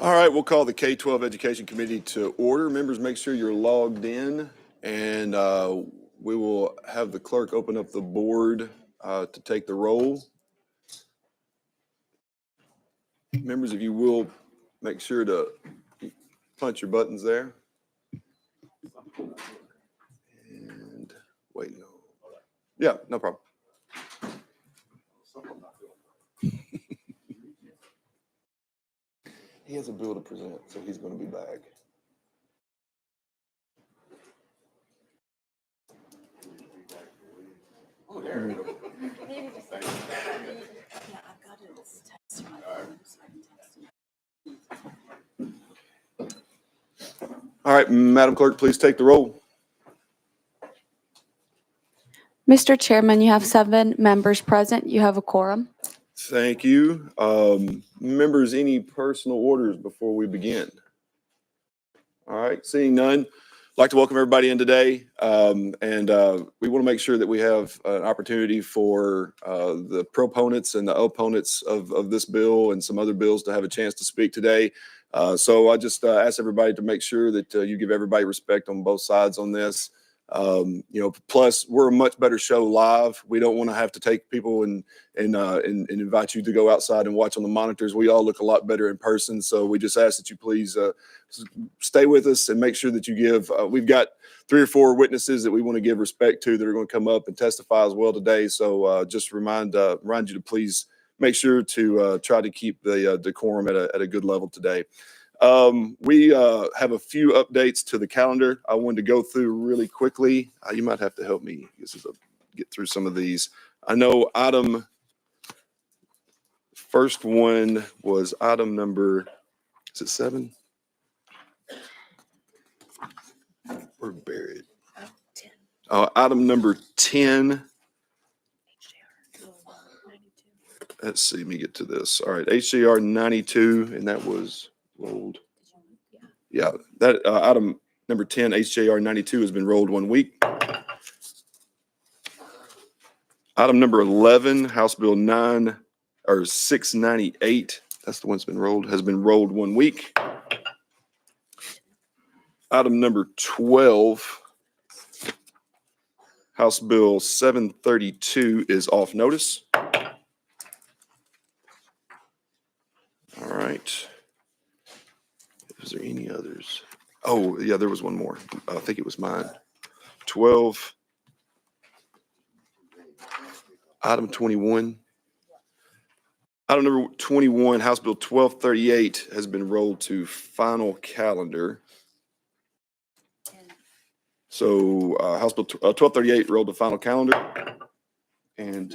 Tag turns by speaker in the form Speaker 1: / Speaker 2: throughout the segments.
Speaker 1: All right, we'll call the K-12 Education Committee to order. Members, make sure you're logged in, and we will have the clerk open up the board to take the roll. Members, if you will, make sure to punch your buttons there. And wait, no. Yeah, no problem. He has a bill to present, so he's going to be back. Oh, there we go.
Speaker 2: Maybe just like, yeah, I've got it as text to my phone, so I can text you.
Speaker 1: All right, Madam Clerk, please take the roll.
Speaker 3: Mr. Chairman, you have 7 members present. You have a quorum.
Speaker 1: Thank you. Members, any personal orders before we begin? All right, seeing none, I'd like to welcome everybody in today. We want to make sure that we have an opportunity for the proponents and the opponents of this bill and some other bills to have a chance to speak today. So I just ask everybody to make sure that you give everybody respect on both sides on this. Plus we're a much better show live. We don't want to have to take people and invite you to go outside and watch on the monitors. We all look a lot better in person. So we just ask that you please stay with us and make sure that you give, we've got 3 or 4 witnesses that we want to give respect to that are going to come up and testify as well today. So just remind you to please make sure to try to keep the decorum at a good level today. We have a few updates to the calendar I wanted to go through really quickly. You might have to help me get through some of these. I know first one was item number, is it 7? We're buried. Item number 10. Let's see, let me get to this. All right, HJR 92, and that was rolled. Yeah, that item number 10, HJR 92, has been rolled 1 week. Item number 11, House Bill 698, that's the one that's been rolled, has been rolled 1 week. Item number 12, House Bill 732, is off notice. All right. Is there any others? Oh, yeah, there was one more. I think it was mine. 12. Item 21. Item number 21, House Bill 1238, has been rolled to final calendar. So House Bill 1238 rolled to final calendar. And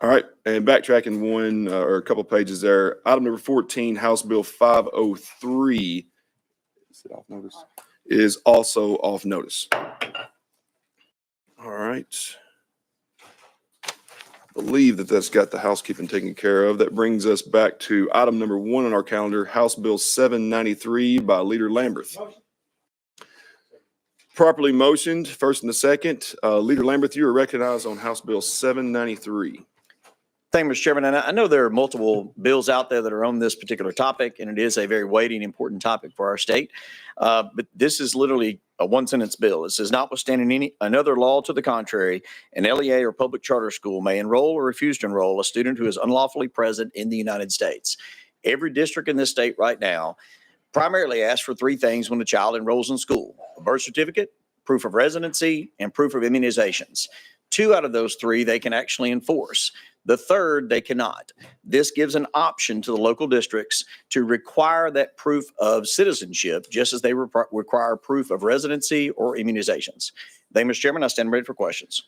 Speaker 1: all right, and backtracking one or a couple pages there, item number 14, House Bill 503, is it off notice? Is also off notice. All right. I believe that's got the housekeeping taken care of. That brings us back to item number 1 on our calendar, House Bill 793 by Leader Lamberth. Properly motioned, first and the second. Leader Lamberth, you are recognized on House Bill 793.
Speaker 4: Thank you, Mr. Chairman. And I know there are multiple bills out there that are on this particular topic, and it is a very weighty and important topic for our state. But this is literally a 1-sentence bill. It says, notwithstanding another law to the contrary, an LEA or public charter school may enroll or refuse to enroll a student who is unlawfully present in the United States. Every district in this state right now primarily asks for 3 things when a child enrolls in school: a birth certificate, proof of residency, and proof of immunizations. 2 out of those 3 they can actually enforce. The 3rd, they cannot. This gives an option to the local districts to require that proof of citizenship, just as they require proof of residency or immunizations. Thank you, Mr. Chairman. I stand ready for questions.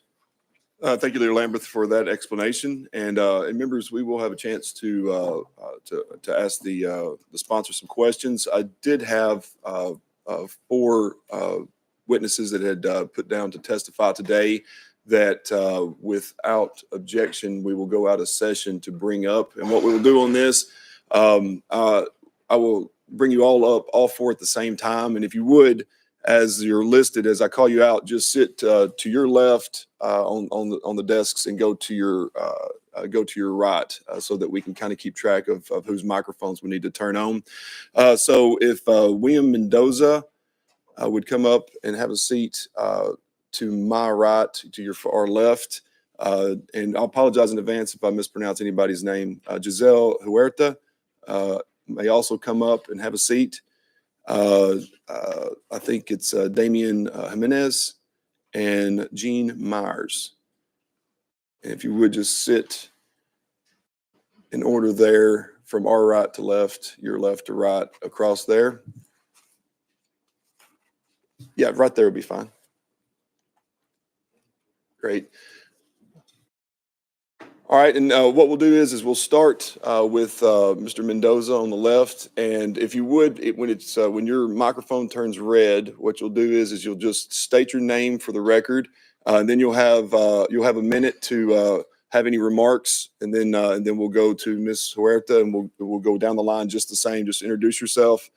Speaker 1: Thank you, Leader Lamberth, for that explanation. And members, we will have a chance to ask the sponsor some questions. I did have 4 witnesses that had put down to testify today that without objection, we will go out of session to bring up. And what we will do on this, I will bring you all up, all 4 at the same time. And if you would, as you're listed, as I call you out, just sit to your left on the desks and go to your go to your right so that we can kind of keep track of whose microphones we need to turn on. So if William Mendoza would come up and have a seat to my right, to your far left. And I'll apologize in advance if I mispronounce anybody's name. Giselle Huerta may also come up and have a seat. I think it's Damian Jimenez and Jean Myers. And if you would just sit in order there from our right to left, your left to right, across there. Yeah, right there would be fine. Great. All right, and what we'll do is we'll start with Mr. Mendoza on the left, and if you would, when your microphone turns red, what you'll do is you'll just state your name for the record, and then you'll have a minute to have any remarks, and then we'll go to Ms. Huerta, and we'll go down the line just the same. Just introduce yourself,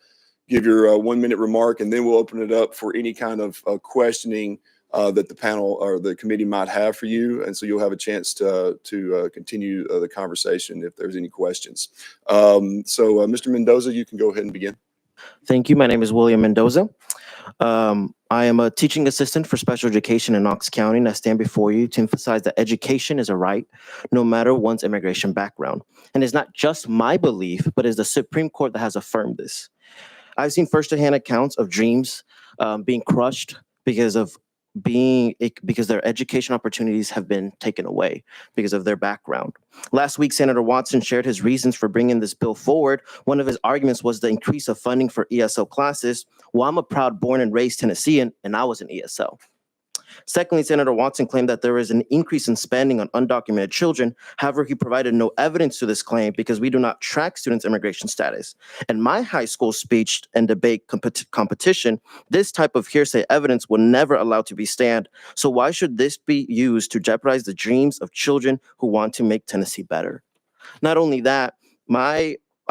Speaker 1: give your 1 minute remark, and then we'll open it up for any kind of questioning that the panel or the committee might have for you. And so you'll have a chance to continue the conversation if there's any questions. So Mr. Mendoza, you can go ahead and begin.
Speaker 5: Thank you. My name is William Mendoza. I am a teaching assistant for special education in Knox County, and I stand before you to emphasize that education is a right, no matter one's immigration background. And it's not just my belief, but it's the Supreme Court that has affirmed this. I've seen first-hand accounts of dreams being crushed because their education opportunities have been taken away because of their background. Last week, Senator Watson shared his reasons for bringing this bill forward. One of his arguments was the increase of funding for ESL classes. Well, I'm a proud born and raised Tennessean, and I was an ESL. Secondly, Senator Watson claimed that there is an increase in spending on undocumented children. However, he provided no evidence to this claim because we do not track students' immigration status. In my high school speech and debate competition, this type of hearsay evidence will never allow to be stand. So why should this be used to jeopardize the dreams of children who want to make Tennessee better? Not only that,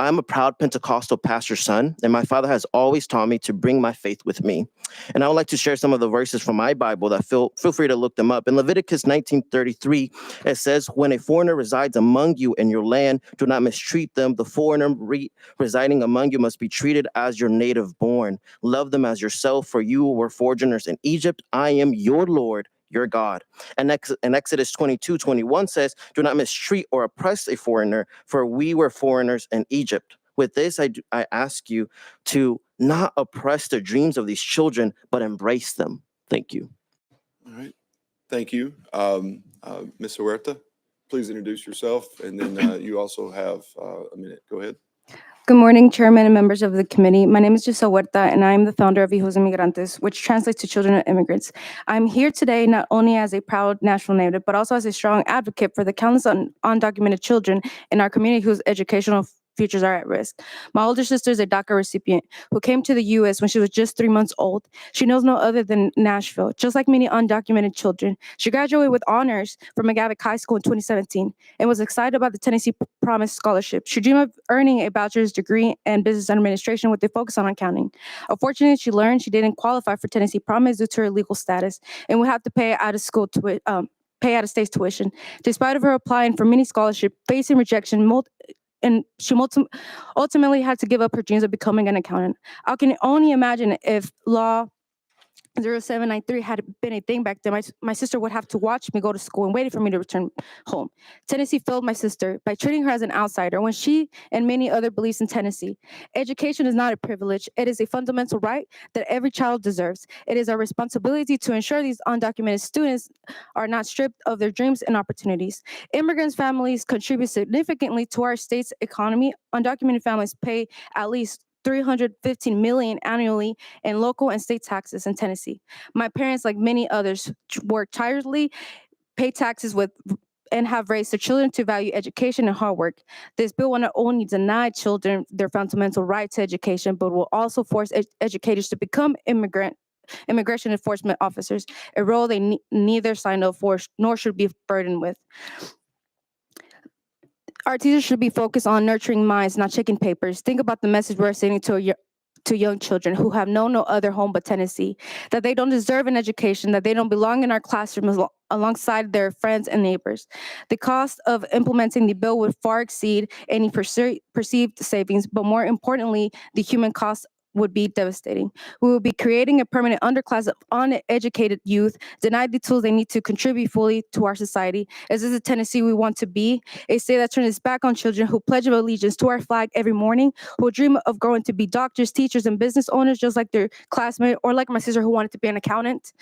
Speaker 5: I'm a proud Pentecostal pastor's son, and my father has always taught me to bring my faith with me. And I would like to share some of the verses from my Bible that feel free to look them up. In Leviticus 19:33, it says, when a foreigner resides among you in your land, do not mistreat them. The foreigner residing among you must be treated as your native born. Love them as yourself, for you were foreigners in Egypt. I am your Lord, your God. And Exodus 22:21 says, do not mistreat or oppress a foreigner, for we were foreigners in Egypt. With this, I ask you to not oppress the dreams of these children, but embrace them. Thank you.
Speaker 1: All right. Thank you. Ms. Huerta, please introduce yourself, and then you also have a minute. Go ahead.
Speaker 6: Good morning, Chairman and members of the committee. My name is Giselle Huerta, and I am the founder of Hijos Inmigrantes, which translates to Children of Immigrants. I'm here today not only as a proud national native, but also as a strong advocate for the countless undocumented children in our community whose educational futures are at risk. My older sister is a DACA recipient who came to the U.S. when she was just 3 months old. She knows no other than Nashville, just like many undocumented children. She graduated with honors from McGavick High School in 2017 and was excited about the Tennessee Promise Scholarship. She dreamed of earning a bachelor's degree in business administration with a focus on accounting. Unfortunately, she learned she didn't qualify for Tennessee Promise due to her legal status and would have to pay out of state tuition. Despite of her applying for many scholarships, facing rejection, and she ultimately had to give up her dreams of becoming an accountant. I can only imagine if Law 0793 had been a thing back then, my sister would have to watch me go to school and waiting for me to return home. Tennessee failed my sister by treating her as an outsider when she and many other believes in Tennessee. Education is not a privilege. It is a fundamental right that every child deserves. It is our responsibility to ensure these undocumented students are not stripped of their dreams and opportunities. Immigrants' families contribute significantly to our state's economy. Undocumented families pay at least $315 million annually in local and state taxes in Tennessee. My parents, like many others, work tirelessly, pay taxes and have raised their children to value education and hard work. This bill will not only deny children their fundamental right to education, but will also force educators to become immigration enforcement officers, a role they neither signed up for nor should be burdened with. Our teachers should be focused on nurturing minds, not checking papers. Think about the message we're sending to to young children who have known no other home but Tennessee, that they don't deserve an education, that they don't belong in our classrooms alongside their friends and neighbors. The cost of implementing the bill would far exceed any perceived savings, but more importantly, the human cost would be devastating. We will be creating a permanent underclass of uneducated youth, denied the tools they need to contribute fully to our society. Is this the Tennessee we want to be? A state that turns its back on children who pledge allegiance to our flag every morning, who dream of growing to be doctors, teachers, and business owners just like their classmate, or like my sister who wanted to be an accountant.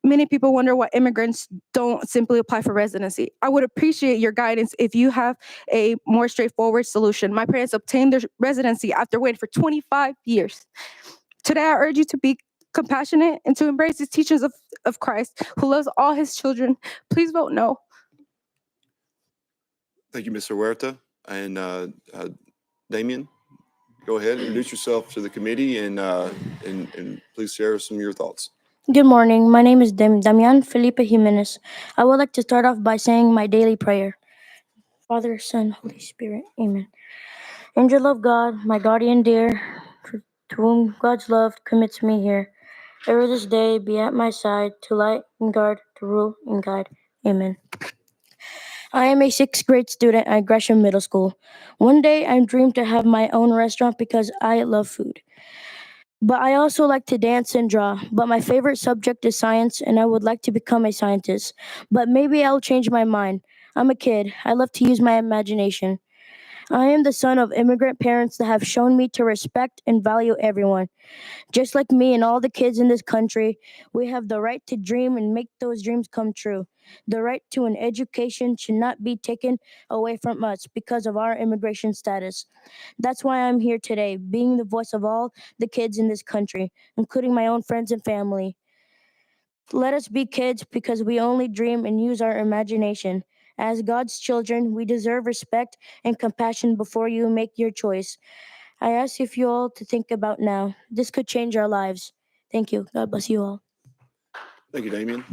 Speaker 6: Many people wonder why immigrants don't simply apply for residency. I would appreciate your guidance if you have a more straightforward solution. My parents obtained their residency after waiting for 25 years. Today, I urge you to be compassionate and to embrace the teachings of Christ, who loves all his children. Please vote no.
Speaker 1: Thank you, Mr. Huerta. And Damien, go ahead, introduce yourself to the committee and please share some of your thoughts.
Speaker 7: Good morning. My name is Damian Felipe Jimenez. I would like to start off by saying my daily prayer. Father, Son, Holy Spirit. Amen. Angel of God, my guardian dear, to whom God's love commits me here. Ever this day be at my side, to light and guard, to rule and guide. Amen. I am a 6th grade student at Gresham Middle School. One day I dreamed to have my own restaurant because I love food. But I also like to dance and draw. But my favorite subject is science, and I would like to become a scientist. But maybe I'll change my mind. I'm a kid. I love to use my imagination. I am the son of immigrant parents that have shown me to respect and value everyone. Just like me and all the kids in this country, we have the right to dream and make those dreams come true. The right to an education should not be taken away from us because of our immigration status. That's why I'm here today, being the voice of all the kids in this country, including my own friends and family. Let us be kids because we only dream and use our imagination. As God's children, we deserve respect and compassion before you make your choice. I ask if you all to think about now. This could change our lives. Thank you. God bless you all.
Speaker 1: Thank you, Damien.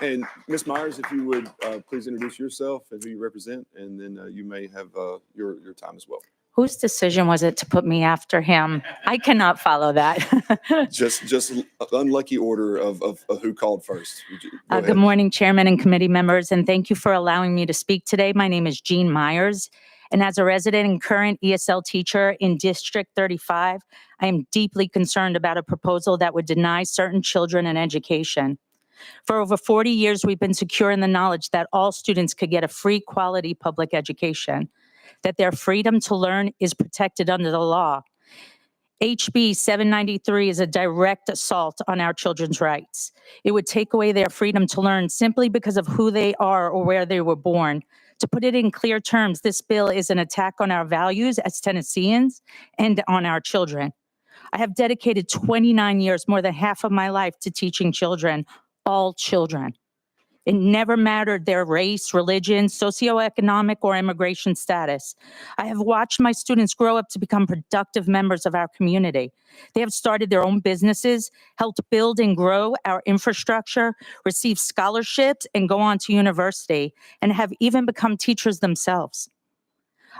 Speaker 1: And Ms. Myers, if you would please introduce yourself and who you represent, and then you may have your time as well.
Speaker 8: Whose decision was it to put me after him? I cannot follow that.
Speaker 1: Just unlucky order of who called first. Go ahead.
Speaker 8: Good morning, Chairman and committee members, and thank you for allowing me to speak today. My name is Jean Myers, and as a resident and current ESL teacher in District 35, I am deeply concerned about a proposal that would deny certain children an education. For over 40 years, we've been secure in the knowledge that all students could get a free, quality public education, that their freedom to learn is protected under the law. HB 793 is a direct assault on our children's rights. It would take away their freedom to learn simply because of who they are or where they were born. To put it in clear terms, this bill is an attack on our values as Tennesseans and on our children. I have dedicated 29 years, more than half of my life, to teaching children, all children. It never mattered their race, religion, socioeconomic, or immigration status. I have watched my students grow up to become productive members of our community. They have started their own businesses, helped build and grow our infrastructure, received scholarships, and go on to university, and have even become teachers themselves.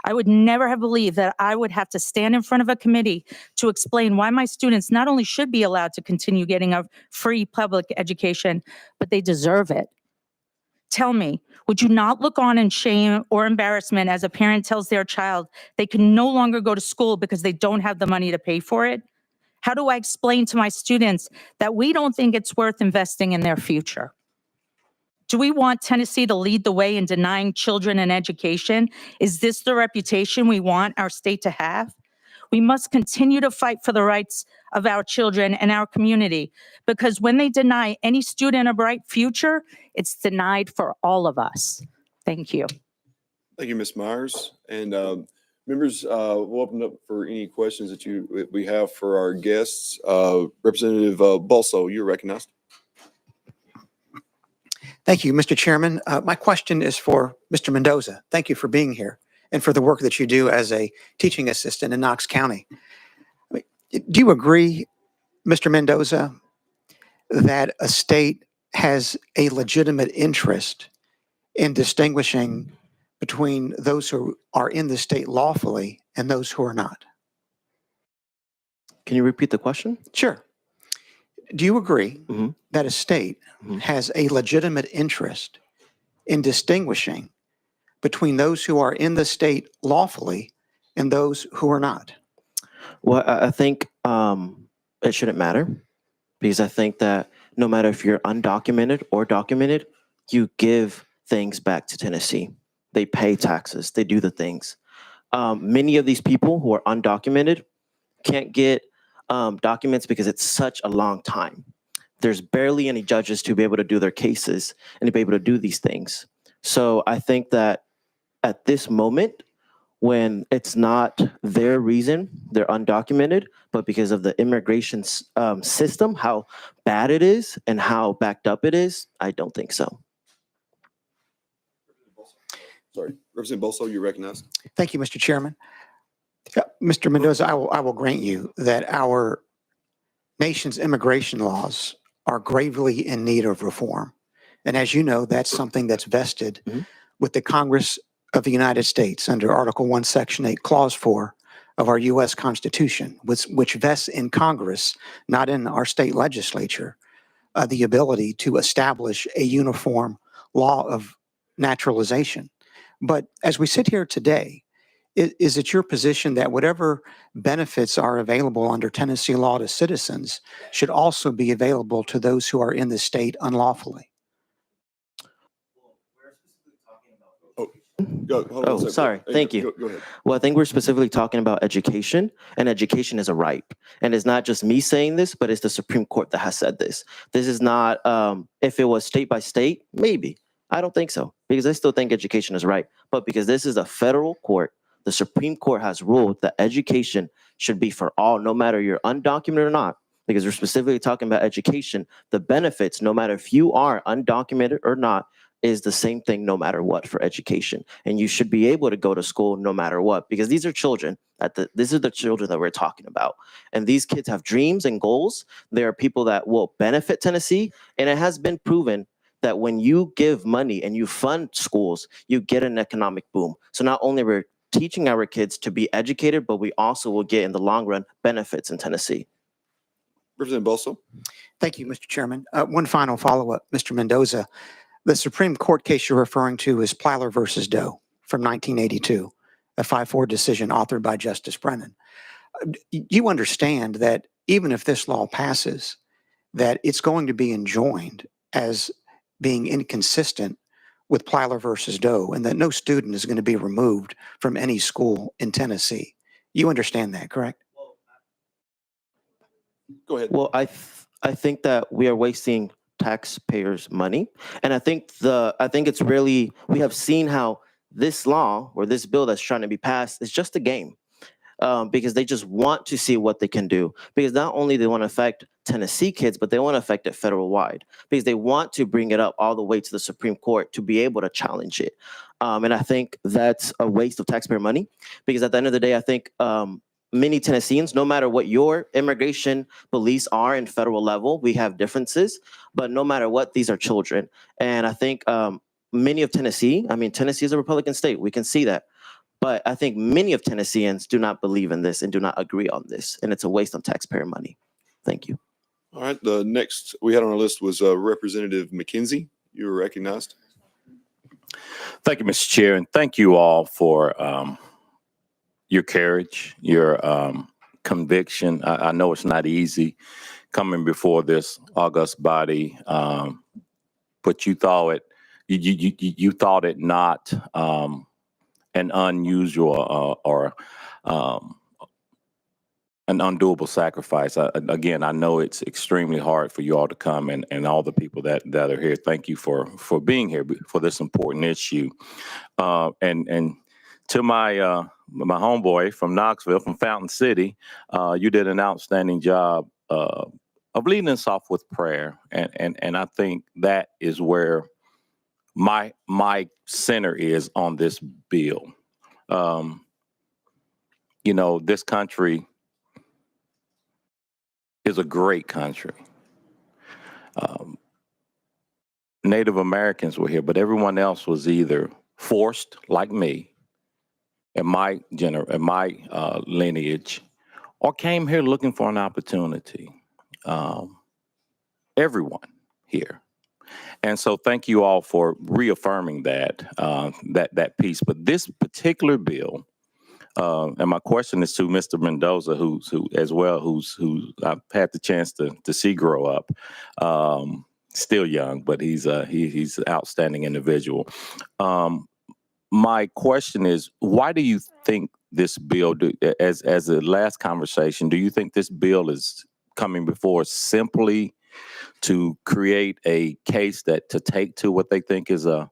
Speaker 8: I would never have believed that I would have to stand in front of a committee to explain why my students not only should be allowed to continue getting a free public education, but they deserve it. Tell me, would you not look on in shame or embarrassment as a parent tells their child they can no longer go to school because they don't have the money to pay for it? How do I explain to my students that we don't think it's worth investing in their future? Do we want Tennessee to lead the way in denying children an education? Is this the reputation we want our state to have? We must continue to fight for the rights of our children and our community, because when they deny any student a bright future, it's denied for all of us. Thank you.
Speaker 1: Thank you, Ms. Myers. And members, we'll open up for any questions that we have for our guests. Representative Balso, you're recognized.
Speaker 9: Thank you, Mr. Chairman. My question is for Mr. Mendoza. Thank you for being here and for the work that you do as a teaching assistant in Knox County. Do you agree, Mr. Mendoza, that a state has a legitimate interest in distinguishing between those who are in the state lawfully and those who are not?
Speaker 5: Can you repeat the question?
Speaker 9: Sure. Do you agree
Speaker 5: Mhm.
Speaker 9: that a state
Speaker 5: Mhm.
Speaker 9: has a legitimate interest in distinguishing between those who are in the state lawfully and those who are not?
Speaker 5: Well, I think it shouldn't matter because I think that no matter if you're undocumented or documented, you give things back to Tennessee. They pay taxes, they do the things. Many of these people who are undocumented can't get documents because it's such a long time. There's barely any judges to be able to do their cases and to be able to do these things. So I think that at this moment, when it's not their reason, they're undocumented, but because of the immigration system, how bad it is and how backed up it is, I don't think so.
Speaker 1: Sorry, Representative Bolso, you recognized.
Speaker 9: Thank you, Mr. Chairman. Mr. Mendoza, I will grant you that our nation's immigration laws are gravely in need of reform. And as you know, that's something that's vested
Speaker 5: Mhm.
Speaker 9: with the Congress of the United States under Article 1, Section 8, Clause 4 of our U.S. Constitution, which vests in Congress, not in our state legislature, the ability to establish a uniform law of naturalization. But as we sit here today, is it your position that whatever benefits are available under Tennessee law to citizens should also be available to those who are in the state unlawfully?
Speaker 1: Hold on one
Speaker 5: Oh,
Speaker 1: second.
Speaker 5: sorry.
Speaker 1: Hey,
Speaker 5: Thank you.
Speaker 1: Go ahead.
Speaker 5: Well, I think we're specifically talking about education, and education is a right. And it's not just me saying this, but it's the Supreme Court that has said this. This is not, if it was state by state, maybe. I don't think so, because I still think education is right. But because this is a federal court, the Supreme Court has ruled that education should be for all, no matter you're undocumented or not. Because we're specifically talking about education, the benefits, no matter if you are undocumented or not, is the same thing no matter what for education. And you should be able to go to school no matter what, because these are children. These are the children that we're talking about. And these kids have dreams and goals. There are people that will benefit Tennessee. And it has been proven that when you give money and you fund schools, you get an economic boom. So not only we're teaching our kids to be educated, but we also will get in the long run benefits in Tennessee.
Speaker 1: Representative Bolso.
Speaker 9: Thank you, Mr. Chairman. One final follow-up, Mr. Mendoza. The Supreme Court case you're referring to is Plyler versus Doe from 1982, a 5-4 decision authored by Justice Brennan. You understand that even if this law passes, that it's going to be enjoined as being inconsistent with Plyler versus Doe, and that no student is going to be removed from any school in Tennessee. You understand that, correct?
Speaker 1: Go ahead.
Speaker 5: Well, I think that we are wasting taxpayers' money, and I think it's really, we have seen how this law or this bill that's trying to be passed is just a game, because they just want to see what they can do. Because not only they want to affect Tennessee kids, but they want to affect it federal wide, because they want to bring it up all the way to the Supreme Court to be able to challenge it. And I think that's a waste of taxpayer money, because at the end of the day, I think many Tennesseans, no matter what your immigration beliefs are in federal level, we have differences, but no matter what, these are children. And I think many of Tennessee is a Republican state, we can see that. But I think many of Tennesseans do not believe in this and do not agree on this, and it's a waste of taxpayer money. Thank you.
Speaker 1: All right. The next we had on our list was Representative McKenzie. You were recognized.
Speaker 10: Thank you, Mr. Chair, and thank you all for your courage, your conviction. I know it's not easy coming before this august body, but you thought it. You thought it not an unusual or an undoable sacrifice. Again, I know it's extremely hard for you all to come, and all the people that are here. Thank you for being here for this important issue. And to my my homeboy from Knoxville, from Fountain City, you did an outstanding job of leading us off with prayer, and I think that is where my center is on this bill. You know, this country is a great country. Native Americans were here, but everyone else was either forced like me in my lineage, or came here looking for an opportunity. Everyone here. And so thank you all for reaffirming that piece. But this particular bill, and my question is to Mr. Mendoza, who I've had the chance to see grow up, still young, but he's an outstanding individual. My question is, why do you think this bill, as a last conversation, do you think this bill is coming before simply to create a case to take to what they think is a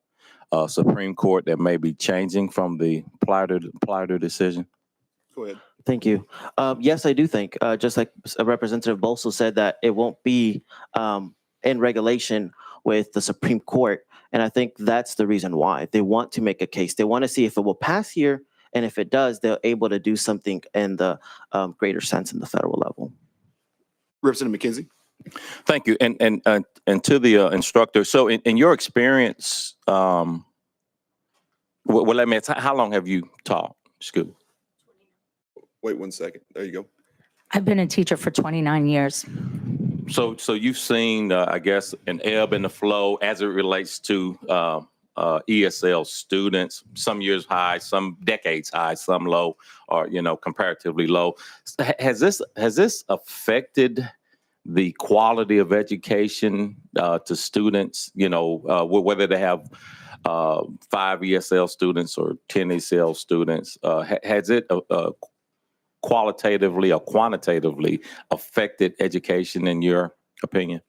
Speaker 10: Supreme Court that may be changing from the Plyder decision?
Speaker 1: Go ahead.
Speaker 5: Thank you. Yes, I do think, just like Representative Bolso said, that it won't be in regulation with the Supreme Court. And I think that's the reason why they want to make a case. They want to see if it will pass here. And if it does, they're able to do something in the greater sense in the federal level.
Speaker 1: Representative McKenzie.
Speaker 10: Thank you. And to the instructor, so in your experience, well, let me ask, how long have you taught school?
Speaker 1: Wait 1 second. There you go.
Speaker 8: I've been a teacher for 29 years.
Speaker 10: So you've seen, I guess, an ebb and a flow as it relates to ESL students, some years high, some decades high, some low, or, comparatively low. Has this affected the quality of education to students, whether they have 5 ESL students or 10 ESL students? Has it qualitatively or quantitatively affected education in your opinion?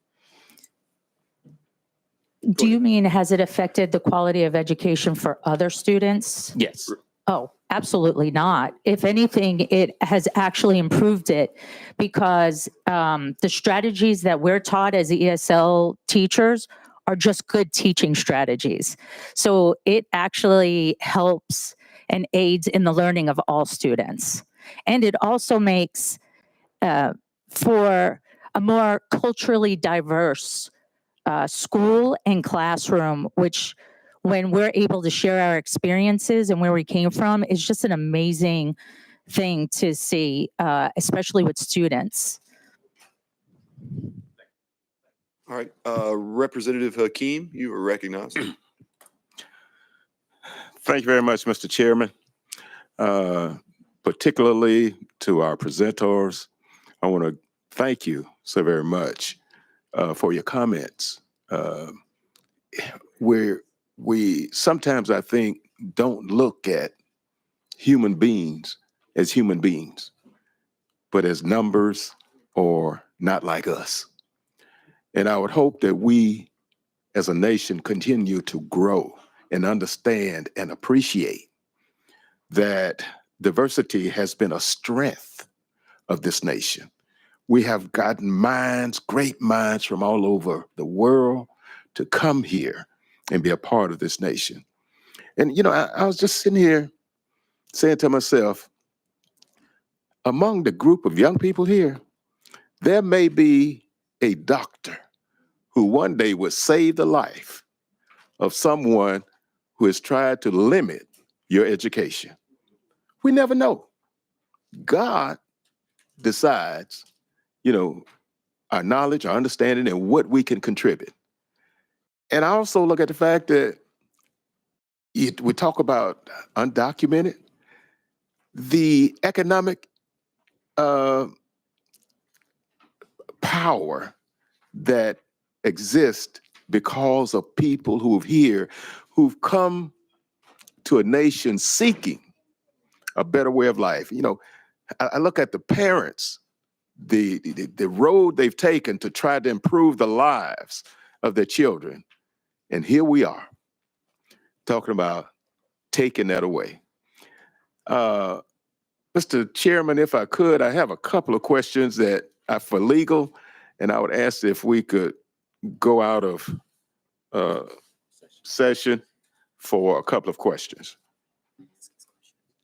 Speaker 8: Do you mean, has it affected the quality of education for other students?
Speaker 10: Yes.
Speaker 8: Oh, absolutely not. If anything, it has actually improved it because the strategies that we're taught as ESL teachers are just good teaching strategies. So it actually helps and aids in the learning of all students. And it also makes for a more culturally diverse school and classroom, which when we're able to share our experiences and where we came from, is just an amazing thing to see, especially with students.
Speaker 1: All right. Representative Hakeem, you are recognized.
Speaker 11: Thank you very much, Mr. Chairman. Particularly to our presenters, I want to thank you so very much for your comments. We sometimes, I think, don't look at human beings as human beings, but as numbers or not like us. And I would hope that we as a nation continue to grow and understand and appreciate that diversity has been a strength of this nation. We have gotten minds, great minds from all over the world to come here and be a part of this nation. And, I was just sitting here saying to myself, among the group of young people here, there may be a doctor who one day would save the life of someone who has tried to limit your education. We never know. God decides, our knowledge, our understanding, and what we can contribute. And I also look at the fact that we talk about undocumented, the economic power that exists because of people who've come to a nation seeking a better way of life. I look at the parents, the road they've taken to try to improve the lives of their children. And here we are talking about taking that away. Mr. Chairman, if I could, I have a couple of questions that are for legal, and I would ask if we could go out of session for a couple of questions.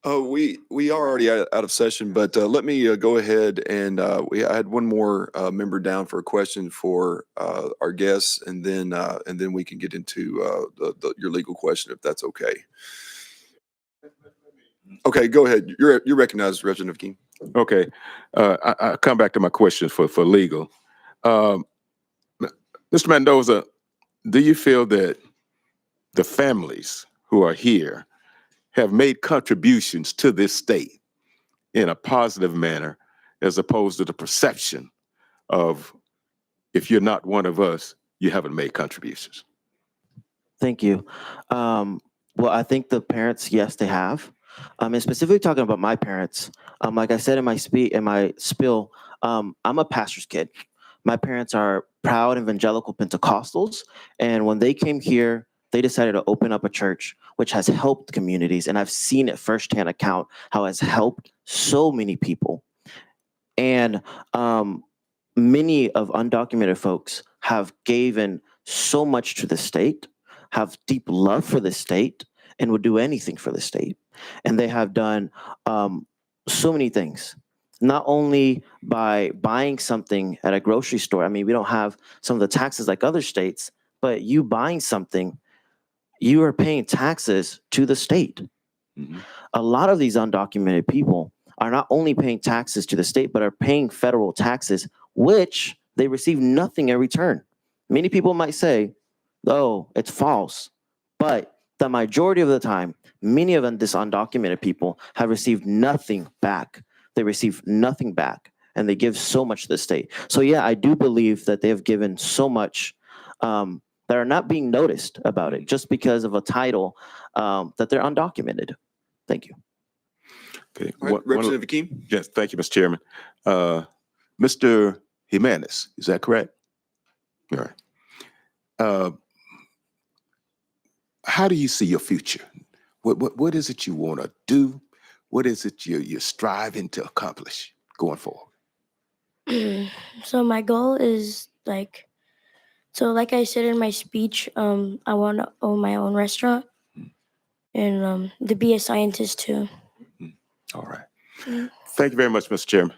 Speaker 1: Oh, we are already out of session, but let me go ahead and I had one more member down for a question for our guests, and then we can get into your legal question if that's okay. Okay, go ahead. You're recognized, Representative King.
Speaker 11: Okay, I come back to my question for legal. Mr. Mendoza, do you feel that the families who are here have made contributions to this state in a positive manner, as opposed to the perception of, if you're not one of us, you haven't made contributions?
Speaker 5: Thank you. Well, I think the parents, yes, they have. And specifically talking about my parents, like I said in my spiel, I'm a pastor's kid. My parents are proud evangelical Pentecostals, and when they came here, they decided to open up a church which has helped communities, and I've seen it firsthand account how it has helped so many people. And many of undocumented folks have given so much to the state, have deep love for the state, and would do anything for the state. And they have done so many things, not only by buying something at a grocery store. I mean, we don't have some of the taxes like other states, but you buying something, you are paying taxes to the state.
Speaker 11: Mm-hmm.
Speaker 5: A lot of these undocumented people are not only paying taxes to the state, but are paying federal taxes, which they receive nothing in return. Many people might say, oh, it's false. But the majority of the time, many of them, this undocumented people, have received nothing back. They receive nothing back, and they give so much to the state. So yeah, I do believe that they have given so much that are not being noticed about it just because of a title that they're undocumented. Thank you.
Speaker 11: Okay.
Speaker 1: All right, Representative Akeem.
Speaker 11: Yes, thank you, Mr. Chairman. Mr. Jimenez, is that correct? All right. How do you see your future? What is it you want to do? What is it you're striving to accomplish going forward?
Speaker 7: So my goal is like I said in my speech, I want to own my own restaurant and to be a scientist too.
Speaker 11: All right.
Speaker 7: Mm.
Speaker 11: Thank you very much, Mr. Chairman.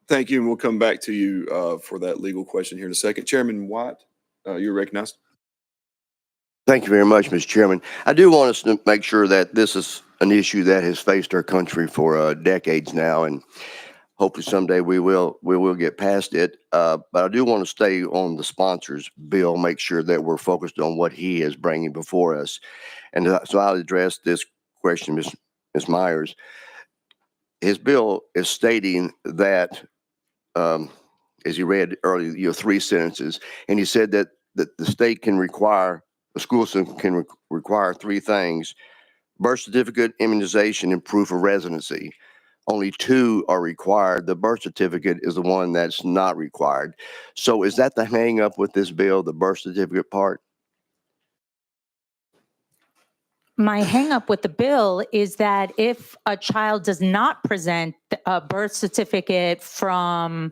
Speaker 1: Thank you, and we'll come back to you for that legal question here in a second. Chairman Watt, you're recognized.
Speaker 12: Thank you very much, Mr. Chairman. I do want us to make sure that this is an issue that has faced our country for decades now, and hopefully someday we will get past it. But I do want to stay on the sponsor's bill, make sure that we're focused on what he is bringing before us. And so I'll address this question, Ms. Myers. His bill is stating that, as you read earlier, your 3 sentences, and he said that the state can require, the school system can require 3 things: birth certificate, immunization, and proof of residency. Only 2 are required. The birth certificate is the one that's not required. So is that the hang up with this bill, the birth certificate part?
Speaker 8: My hang up with the bill is that if a child does not present a birth certificate from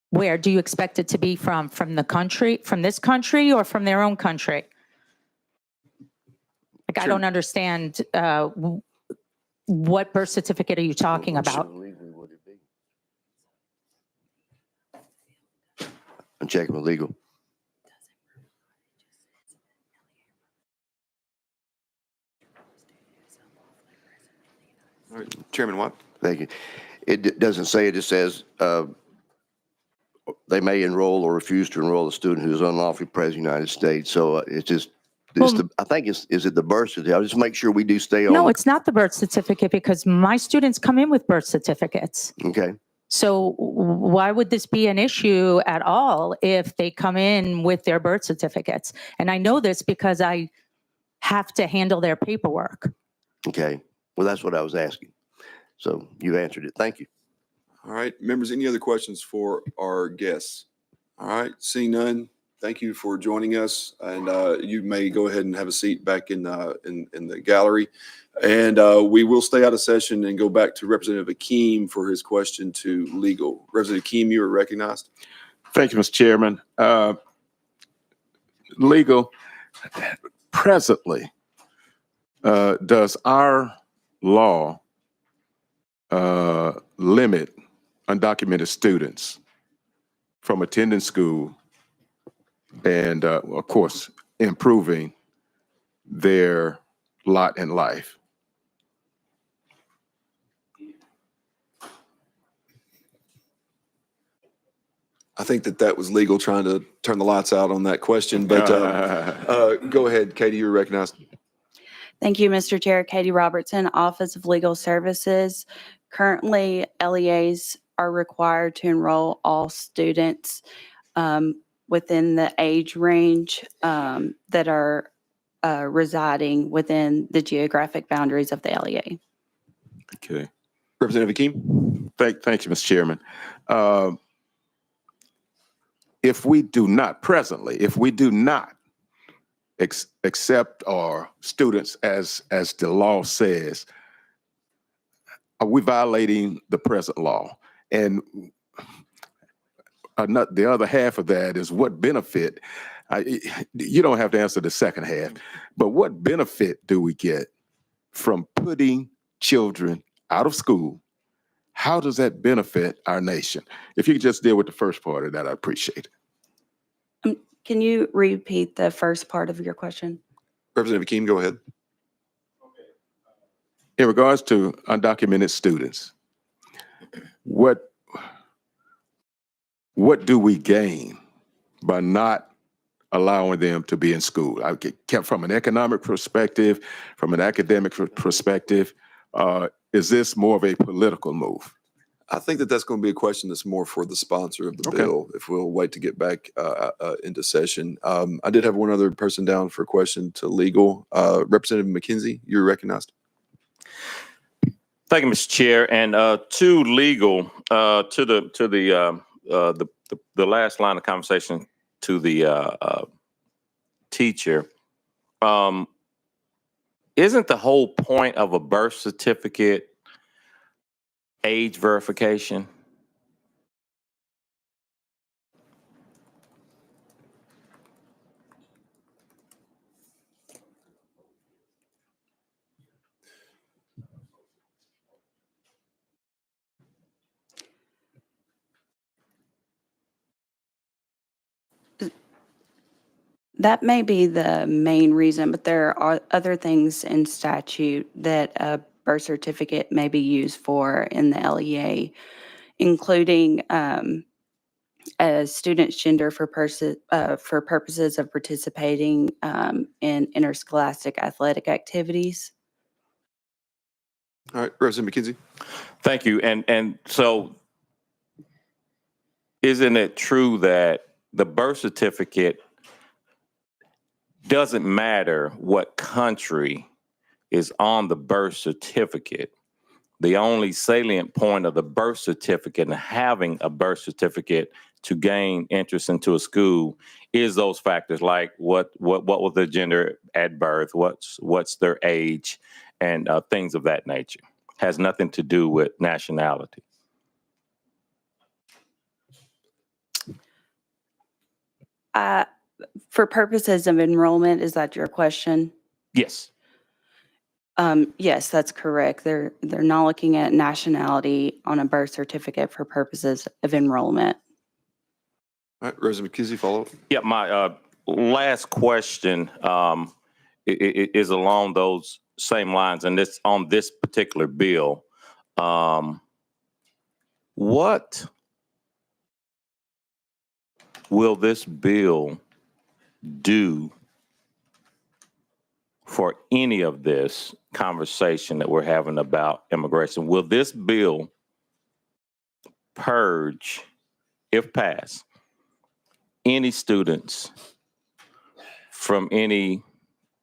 Speaker 8: where do you expect it to be from the country, from this country, or from their own country? Like, I don't understand what birth certificate are you talking about?
Speaker 12: I'm checking with legal.
Speaker 1: All right, Chairman Watt.
Speaker 12: Thank you. It doesn't say, it just says they may enroll or refuse to enroll a student who is unlawfully present in the United States. So it's just, I think is it the birth certificate? I'll just make sure we do stay on.
Speaker 8: No, it's not the birth certificate, because my students come in with birth certificates.
Speaker 12: Okay.
Speaker 8: So why would this be an issue at all if they come in with their birth certificates? And I know this because I have to handle their paperwork.
Speaker 12: Okay. Well, that's what I was asking. So you answered it. Thank you.
Speaker 1: All right, members, any other questions for our guests? All right, seeing none, thank you for joining us, and you may go ahead and have a seat back in the gallery. And we will stay out of session and go back to Representative Akeem for his question to legal. Representative Akeem, you are recognized.
Speaker 11: Thank you, Mr. Chairman. Legal, presently, does our law limit undocumented students from attending school and, of course, improving their lot in life?
Speaker 1: I think that was legal trying to turn the lights out on that question, but go ahead, Katie, you're recognized.
Speaker 3: Thank you, Mr. Chair. Katie Robertson, Office of Legal Services. Currently, LEAs are required to enroll all students within the age range that are residing within the geographic boundaries of the LEA.
Speaker 11: Okay.
Speaker 1: Representative Akeem?
Speaker 11: Thank you, Mr. Chairman. If we do not accept our students as the law says, are we violating the present law? And the other half of that is what benefit, you don't have to answer the second half, but what benefit do we get from putting children out of school? How does that benefit our nation? If you could just deal with the first part of that, I appreciate it.
Speaker 3: Can you repeat the first part of your question?
Speaker 1: Representative Akeem, go ahead.
Speaker 11: In regards to undocumented students, what do we gain by not allowing them to be in school? I kept from an economic perspective, from an academic perspective, is this more of a political move?
Speaker 1: I think that's going to be a question that's more for the sponsor of the bill, if we'll wait to get back into session. I did have one other person down for a question to legal. Representative McKenzie, you're recognized.
Speaker 10: Thank you, Mr. Chair. And to legal, to the last line of conversation to the teacher, isn't the whole point of a birth certificate age verification?
Speaker 3: That may be the main reason, but there are other things in statute that a birth certificate may be used for in the LEA, including a student's gender for purposes of participating in interscholastic athletic activities.
Speaker 1: All right, Representative McKenzie.
Speaker 10: Thank you. And so isn't it true that the birth certificate doesn't matter what country is on the birth certificate? The only salient point of the birth certificate and having a birth certificate to gain interest into a school is those factors like what was their gender at birth, what's their age, and things of that nature. Has nothing to do with nationality.
Speaker 3: For purposes of enrollment, is that your question?
Speaker 10: Yes.
Speaker 3: Yes, that's correct. They're not looking at nationality on a birth certificate for purposes of enrollment.
Speaker 1: All right, Representative McKenzie, follow up.
Speaker 10: Yeah, my last question is along those same lines, and it's on this particular bill. What will this bill do for any of this conversation that we're having about immigration? Will this bill purge, if passed, any students from any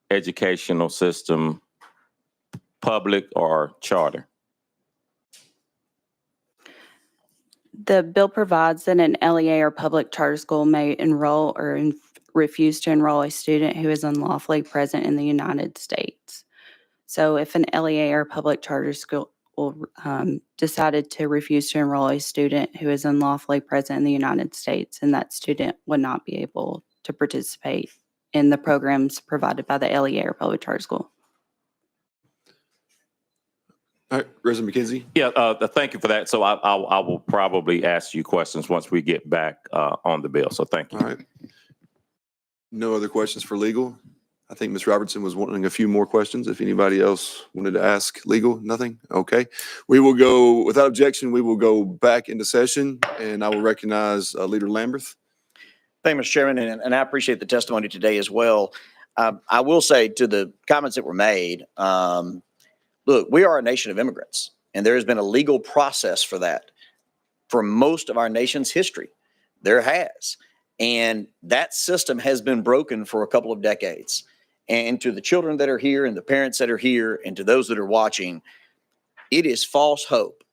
Speaker 10: educational system, public or charter?
Speaker 3: The bill provides that an LEA or public charter school may enroll or refuse to enroll a student who is unlawfully present in the United States. So if an LEA or public charter school decided to refuse to enroll a student who is unlawfully present in the United States, and that student would not be able to participate in the programs provided by the LEA or public charter school.
Speaker 1: All right, Reverend McKenzie.
Speaker 10: Yeah, thank you for that. So I will probably ask you questions once we get back on the bill. So thank you.
Speaker 1: All right. No other questions for legal? I think Ms. Robertson was wanting a few more questions. If anybody else wanted to ask legal, nothing? Okay. We will go, without objection, we will go back into session, and I will recognize Leader Lamberth.
Speaker 4: Thank you, Mr. Chairman, and I appreciate the testimony today as well. I will say to the comments that were made, look, we are a nation of immigrants, and there has been a legal process for that for most of our nation's history. There has. And that system has been broken for a couple of decades. And to the children that are here and the parents that are here and to those that are watching, it is false hope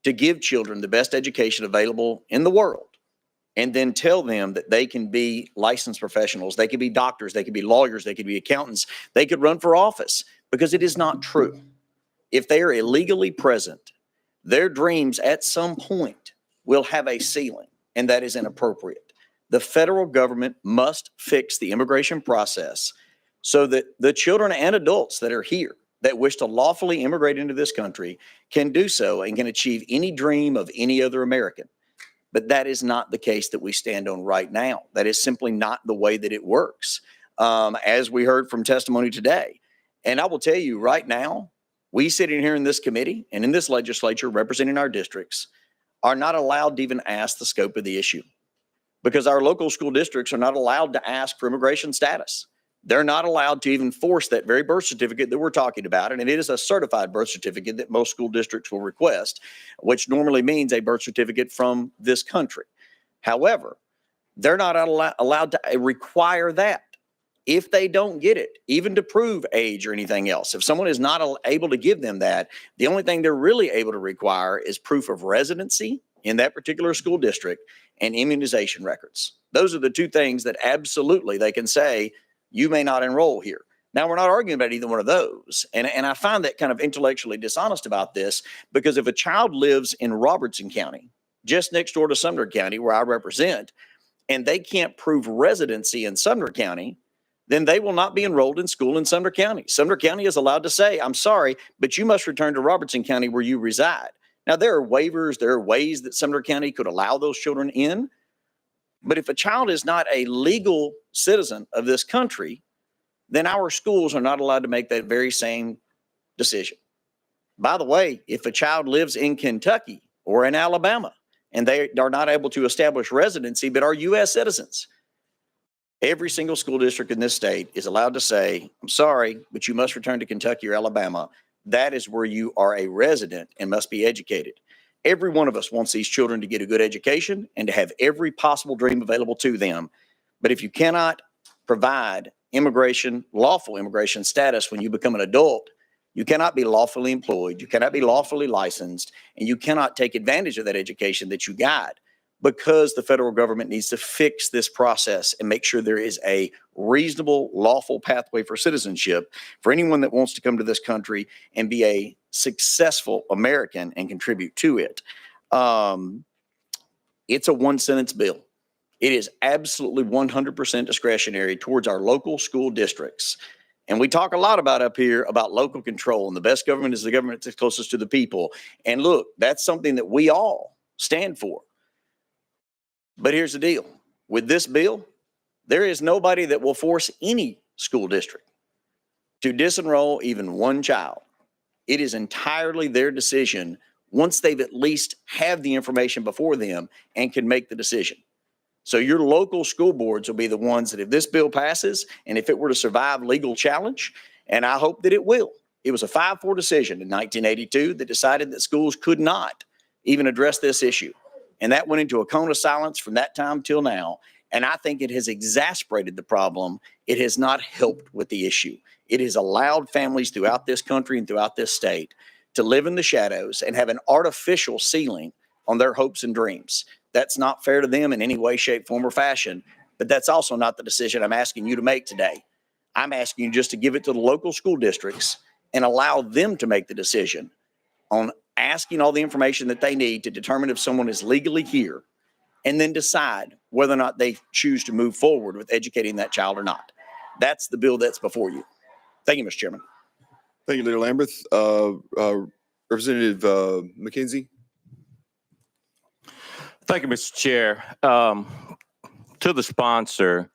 Speaker 4: to give children the best education available in the world and then tell them that they can be licensed professionals, they could be doctors, they could be lawyers, they could be accountants, they could run for office, because it is not true. If they are illegally present, their dreams at some point will have a ceiling, and that is inappropriate. The federal government must fix the immigration process so that the children and adults that are here that wish to lawfully immigrate into this country can do so and can achieve any dream of any other American. But that is not the case that we stand on right now. That is simply not the way that it works, as we heard from testimony today. And I will tell you right now, we sitting here in this committee and in this legislature representing our districts are not allowed to even ask the scope of the issue, because our local school districts are not allowed to ask for immigration status. They're not allowed to even force that very birth certificate that we're talking about. And it is a certified birth certificate that most school districts will request, which normally means a birth certificate from this country. However, they're not allowed to require that if they don't get it, even to prove age or anything else. If someone is not able to give them that, the only thing they're really able to require is proof of residency in that particular school district and immunization records. Those are the two things that absolutely they can say, you may not enroll here. Now, we're not arguing about either one of those. And I find that kind of intellectually dishonest about this, because if a child lives in Robertson County, just next door to Sumner County, where I represent, and they can't prove residency in Sumner County, then they will not be enrolled in school in Sumner County. Sumner County is allowed to say, I'm sorry, but you must return to Robertson County where you reside. Now, there are waivers, there are ways that Sumner County could allow those children in. But if a child is not a legal citizen of this country, then our schools are not allowed to make that very same decision. By the way, if a child lives in Kentucky or in Alabama and they are not able to establish residency but are U.S. citizens, every single school district in this state is allowed to say, I'm sorry, but you must return to Kentucky or Alabama. That is where you are a resident and must be educated. Every one of us wants these children to get a good education and to have every possible dream available to them. But if you cannot provide immigration, lawful immigration status when you become an adult, you cannot be lawfully employed, you cannot be lawfully licensed, and you cannot take advantage of that education that you got, because the federal government needs to fix this process and make sure there is a reasonable, lawful pathway for citizenship for anyone that wants to come to this country and be a successful American and contribute to it. It's a one-sentence bill. It is absolutely 100% discretionary towards our local school districts. And we talk a lot about up here about local control, and the best government is the government that's closest to the people. And look, that's something that we all stand for. But here's the deal. With this bill, there is nobody that will force any school district to disenroll even one child. It is entirely their decision once they've at least have the information before them and can make the decision. So your local school boards will be the ones that, if this bill passes and if it were to survive legal challenge, and I hope that it will. It was a 5-4 decision in 1982 that decided that schools could not even address this issue. And that went into a cone of silence from that time till now. And I think it has exacerbated the problem. It has not helped with the issue. It has allowed families throughout this country and throughout this state to live in the shadows and have an artificial ceiling on their hopes and dreams. That's not fair to them in any way, shape, form, or fashion. But that's also not the decision I'm asking you to make today. I'm asking you just to give it to the local school districts and allow them to make the decision on asking all the information that they need to determine if someone is legally here, and then decide whether or not they choose to move forward with educating that child or not. That's the bill that's before you. Thank you, Mr. Chairman.
Speaker 1: Thank you, Leader Lamberth. Representative McKenzie.
Speaker 10: Thank you, Mr. Chair. To the sponsor,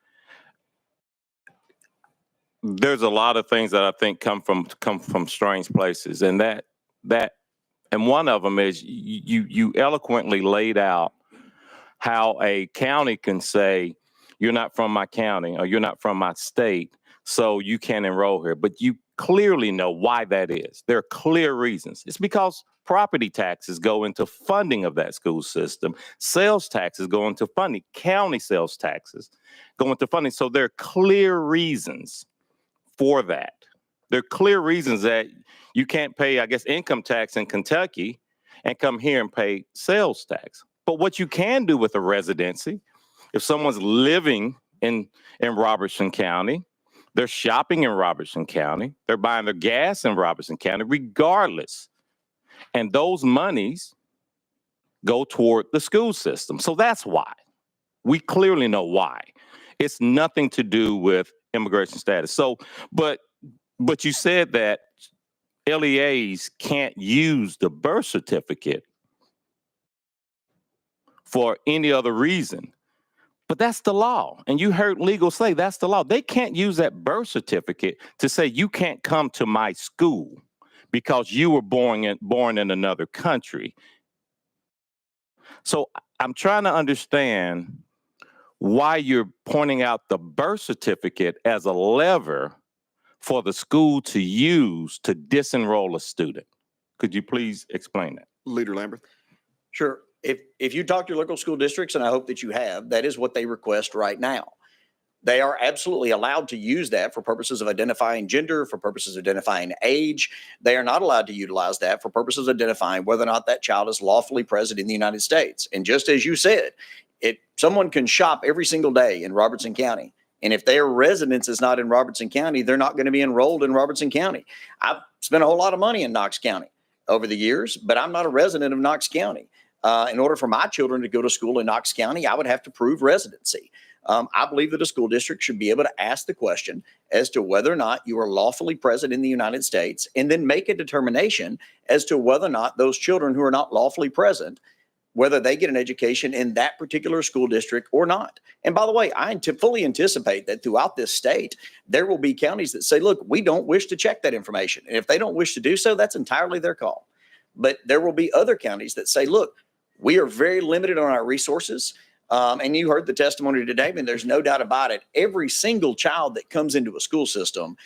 Speaker 10: there's a lot of things that I think come from strange places, and and one of them is you eloquently laid out how a county can say, you're not from my county or you're not from my state, so you can't enroll here. But you clearly know why that is. There are clear reasons. It's because property taxes go into funding of that school system. Sales taxes go into funding. County sales taxes go into funding. So there are clear reasons for that. There are clear reasons that you can't pay, I guess, income tax in Kentucky and come here and pay sales tax. But what you can do with a residency, if someone's living in Robertson County, they're shopping in Robertson County, they're buying their gas in Robertson County, regardless. And those monies go toward the school system. So that's why. We clearly know why. It's nothing to do with immigration status. So, but you said that LEAs can't use the birth certificate for any other reason. But that's the law. And you heard legal say that's the law. They can't use that birth certificate to say you can't come to my school because you were born in another country. So I'm trying to understand why you're pointing out the birth certificate as a lever for the school to use to disenroll a student. Could you please explain that?
Speaker 1: Leader Lambert.
Speaker 4: Sure. If you talk to your local school districts, and I hope that you have, that is what they request right now. They are absolutely allowed to use that for purposes of identifying gender, for purposes of identifying age. They are not allowed to utilize that for purposes of identifying whether or not that child is lawfully present in the United States. And just as you said, someone can shop every single day in Robertson County. And if their residence is not in Robertson County, they're not going to be enrolled in Robertson County. I've spent a whole lot of money in Knox County over the years, but I'm not a resident of Knox County. In order for my children to go to school in Knox County, I would have to prove residency. I believe that a school district should be able to ask the question as to whether or not you are lawfully present in the United States, and then make a determination as to whether or not those children who are not lawfully present, whether they get an education in that particular school district or not. And by the way, I fully anticipate that throughout this state, there will be counties that say, look, we don't wish to check that information. And if they don't wish to do so, that's entirely their call. But there will be other counties that say, look, we are very limited on our resources. And you heard the testimony today, and there's no doubt about it. Every single child that comes into a school system,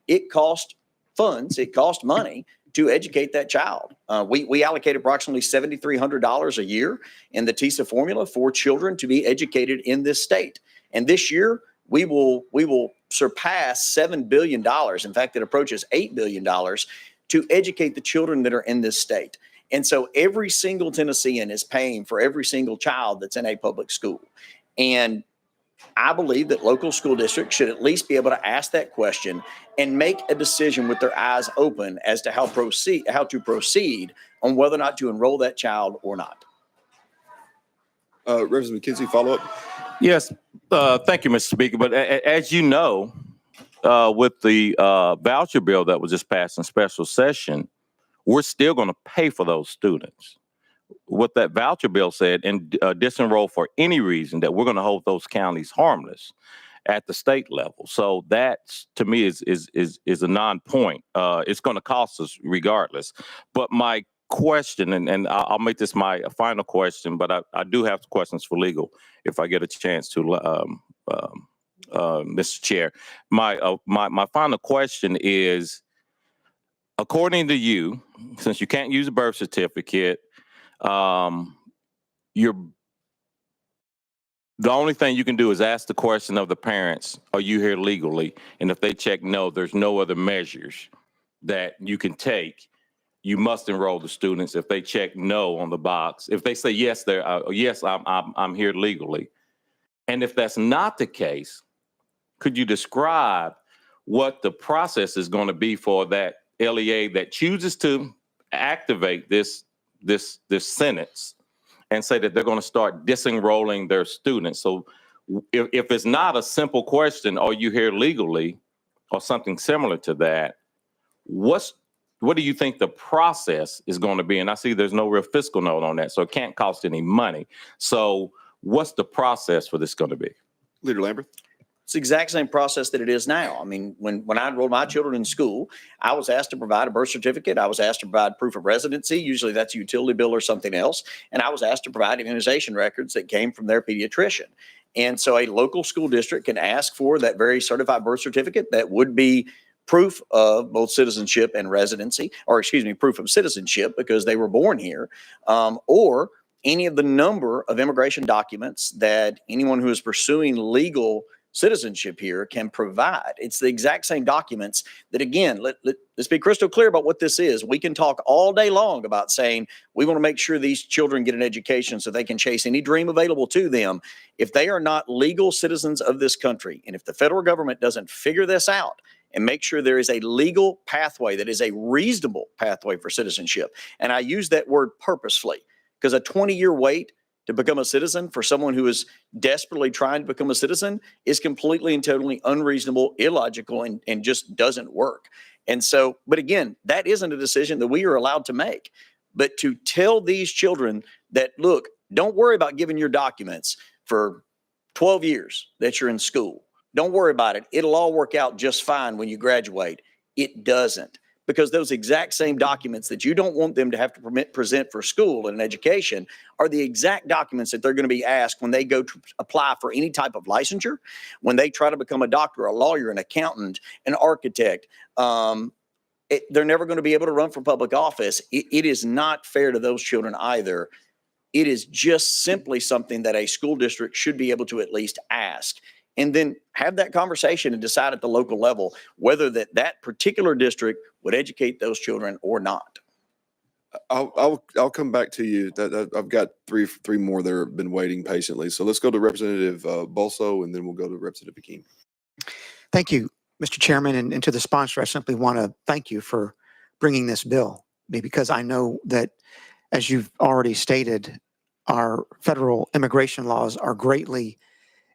Speaker 4: it costs funds, it costs money to educate that child. We allocate approximately $7,300 a year in the TISA formula for children to be educated in this state. And this year, we will surpass $7 billion. In fact, it approaches $8 billion to educate the children that are in this state. And so every single Tennessean is paying for every single child that's in a public school. And I believe that local school districts should at least be able to ask that question and make a decision with their eyes open as to how to proceed on whether or not to enroll that child or not.
Speaker 1: Representative McKenzie, follow up.
Speaker 10: Yes, thank you, Mr. Speaker. But as you know, with the voucher bill that was just passed in special session, we're still going to pay for those students. What that voucher bill said, and disenroll for any reason, that we're going to hold those counties harmless at the state level. So that, to me, is a non-point. It's going to cost us regardless. But my question, and I'll make this my final question, but I do have questions for legal if I get a chance to, Mr. Chair. My final question is, according to you, since you can't use a birth certificate, the only thing you can do is ask the question of the parents, are you here legally? And if they check no, there's no other measures that you can take. You must enroll the students. If they check no on the box, if they say yes, I'm here legally. And if that's not the case, could you describe what the process is going to be for that LEA that chooses to activate this sentence and say that they're going to start disenrolling their students? So if it's not a simple question, are you here legally, or something similar to that, what's what do you think the process is going to be? And I see there's no real fiscal note on that, so it can't cost any money. So what's the process for this going to be?
Speaker 1: Leader Lambert.
Speaker 4: It's the exact same process that it is now. I mean, when I enrolled my children in school, I was asked to provide a birth certificate. I was asked to provide proof of residency. Usually that's a utility bill or something else. And I was asked to provide immunization records that came from their pediatrician. And so a local school district can ask for that very certified birth certificate that would be proof of both citizenship and residency, or excuse me, proof of citizenship because they were born here, or any of the number of immigration documents that anyone who is pursuing legal citizenship here can provide. It's the exact same documents that, again, let's be crystal clear about what this is. We can talk all day long about saying we want to make sure these children get an education so they can chase any dream available to them. If they are not legal citizens of this country, and if the federal government doesn't figure this out and make sure there is a legal pathway that is a reasonable pathway for citizenship, and I use that word purposefully because a 20-year wait to become a citizen for someone who is desperately trying to become a citizen is completely and totally unreasonable, illogical, and just doesn't work. And so, but again, that isn't a decision that we are allowed to make. But to tell these children that, look, don't worry about giving your documents for 12 years that you're in school. Don't worry about it. It'll all work out just fine when you graduate. It doesn't. Because those exact same documents that you don't want them to have to present for school and education are the exact documents that they're going to be asked when they go to apply for any type of licensure, when they try to become a doctor, a lawyer, an accountant, an architect. They're never going to be able to run for public office. It is not fair to those children either. It is just simply something that a school district should be able to at least ask. And then have that conversation and decide at the local level whether that particular district would educate those children or not.
Speaker 1: I'll come back to you. I've got three more that have been waiting patiently. So let's go to Representative Bolso, and then we'll go to Representative Akeem.
Speaker 9: Thank you, Mr. Chairman, and to the sponsor, I simply want to thank you for bringing this bill, because I know that, as you've already stated, our federal immigration laws are greatly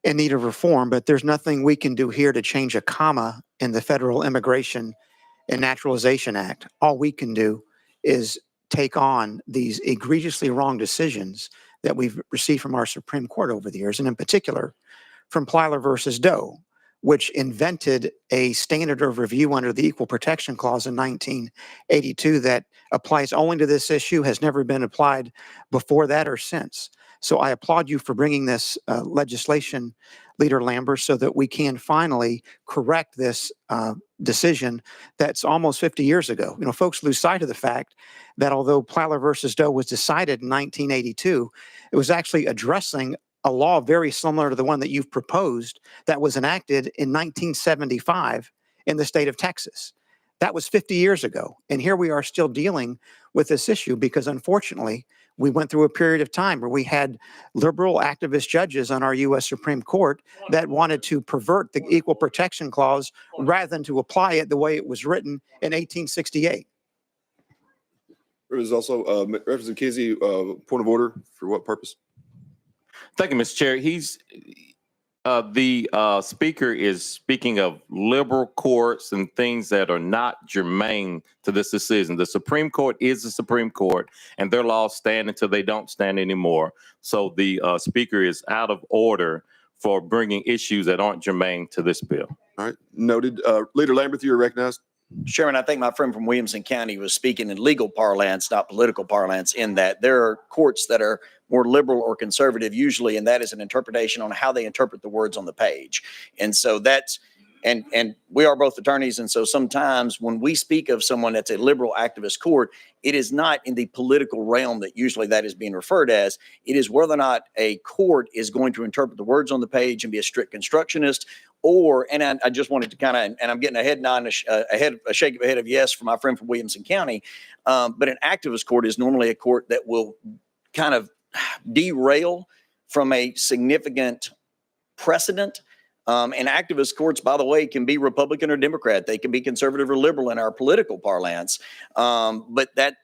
Speaker 9: in need of reform, but there's nothing we can do here to change a comma in the Federal Immigration and Naturalization Act. All we can do is take on these egregiously wrong decisions that we've received from our Supreme Court over the years, and in particular from Plyler versus Doe, which invented a standard of review under the Equal Protection Clause in 1982 that applies only to this issue, has never been applied before that or since. So I applaud you for bringing this legislation, Leader Lambert, so that we can finally correct this decision that's almost 50 years ago. You know, folks lose sight of the fact that although Plyler versus Doe was decided in 1982, it was actually addressing a law very similar to the one that you've proposed that was enacted in 1975 in the state of Texas. That was 50 years ago. And here we are still dealing with this issue because, unfortunately, we went through a period of time where we had liberal activist judges on our U.S. Supreme Court that wanted to pervert the Equal Protection Clause rather than to apply it the way it was written in 1868.
Speaker 1: There's also Representative Kizzy, point of order. For what purpose?
Speaker 10: Thank you, Mr. Chair. The speaker is speaking of liberal courts and things that are not germane to this decision. The Supreme Court is the Supreme Court, and their laws stand until they don't stand anymore. So the speaker is out of order for bringing issues that aren't germane to this bill.
Speaker 1: All right, noted. Leader Lambert, you are recognized.
Speaker 4: Chairman, I think my friend from Williamson County was speaking in legal parlance, not political parlance, in that there are courts that are more liberal or conservative usually, and that is an interpretation on how they interpret the words on the page. And so that's, and we are both attorneys, and so sometimes when we speak of someone that's a liberal activist court, it is not in the political realm that usually that is being referred as. It is whether or not a court is going to interpret the words on the page and be a strict constructionist, or, and I just wanted to kind of, and I'm getting a head nod, a shake of a head of yes from my friend from Williamson County, but an activist court is normally a court that will kind of derail from a significant precedent. And activist courts, by the way, can be Republican or Democrat. They can be conservative or liberal in our political parlance. But that,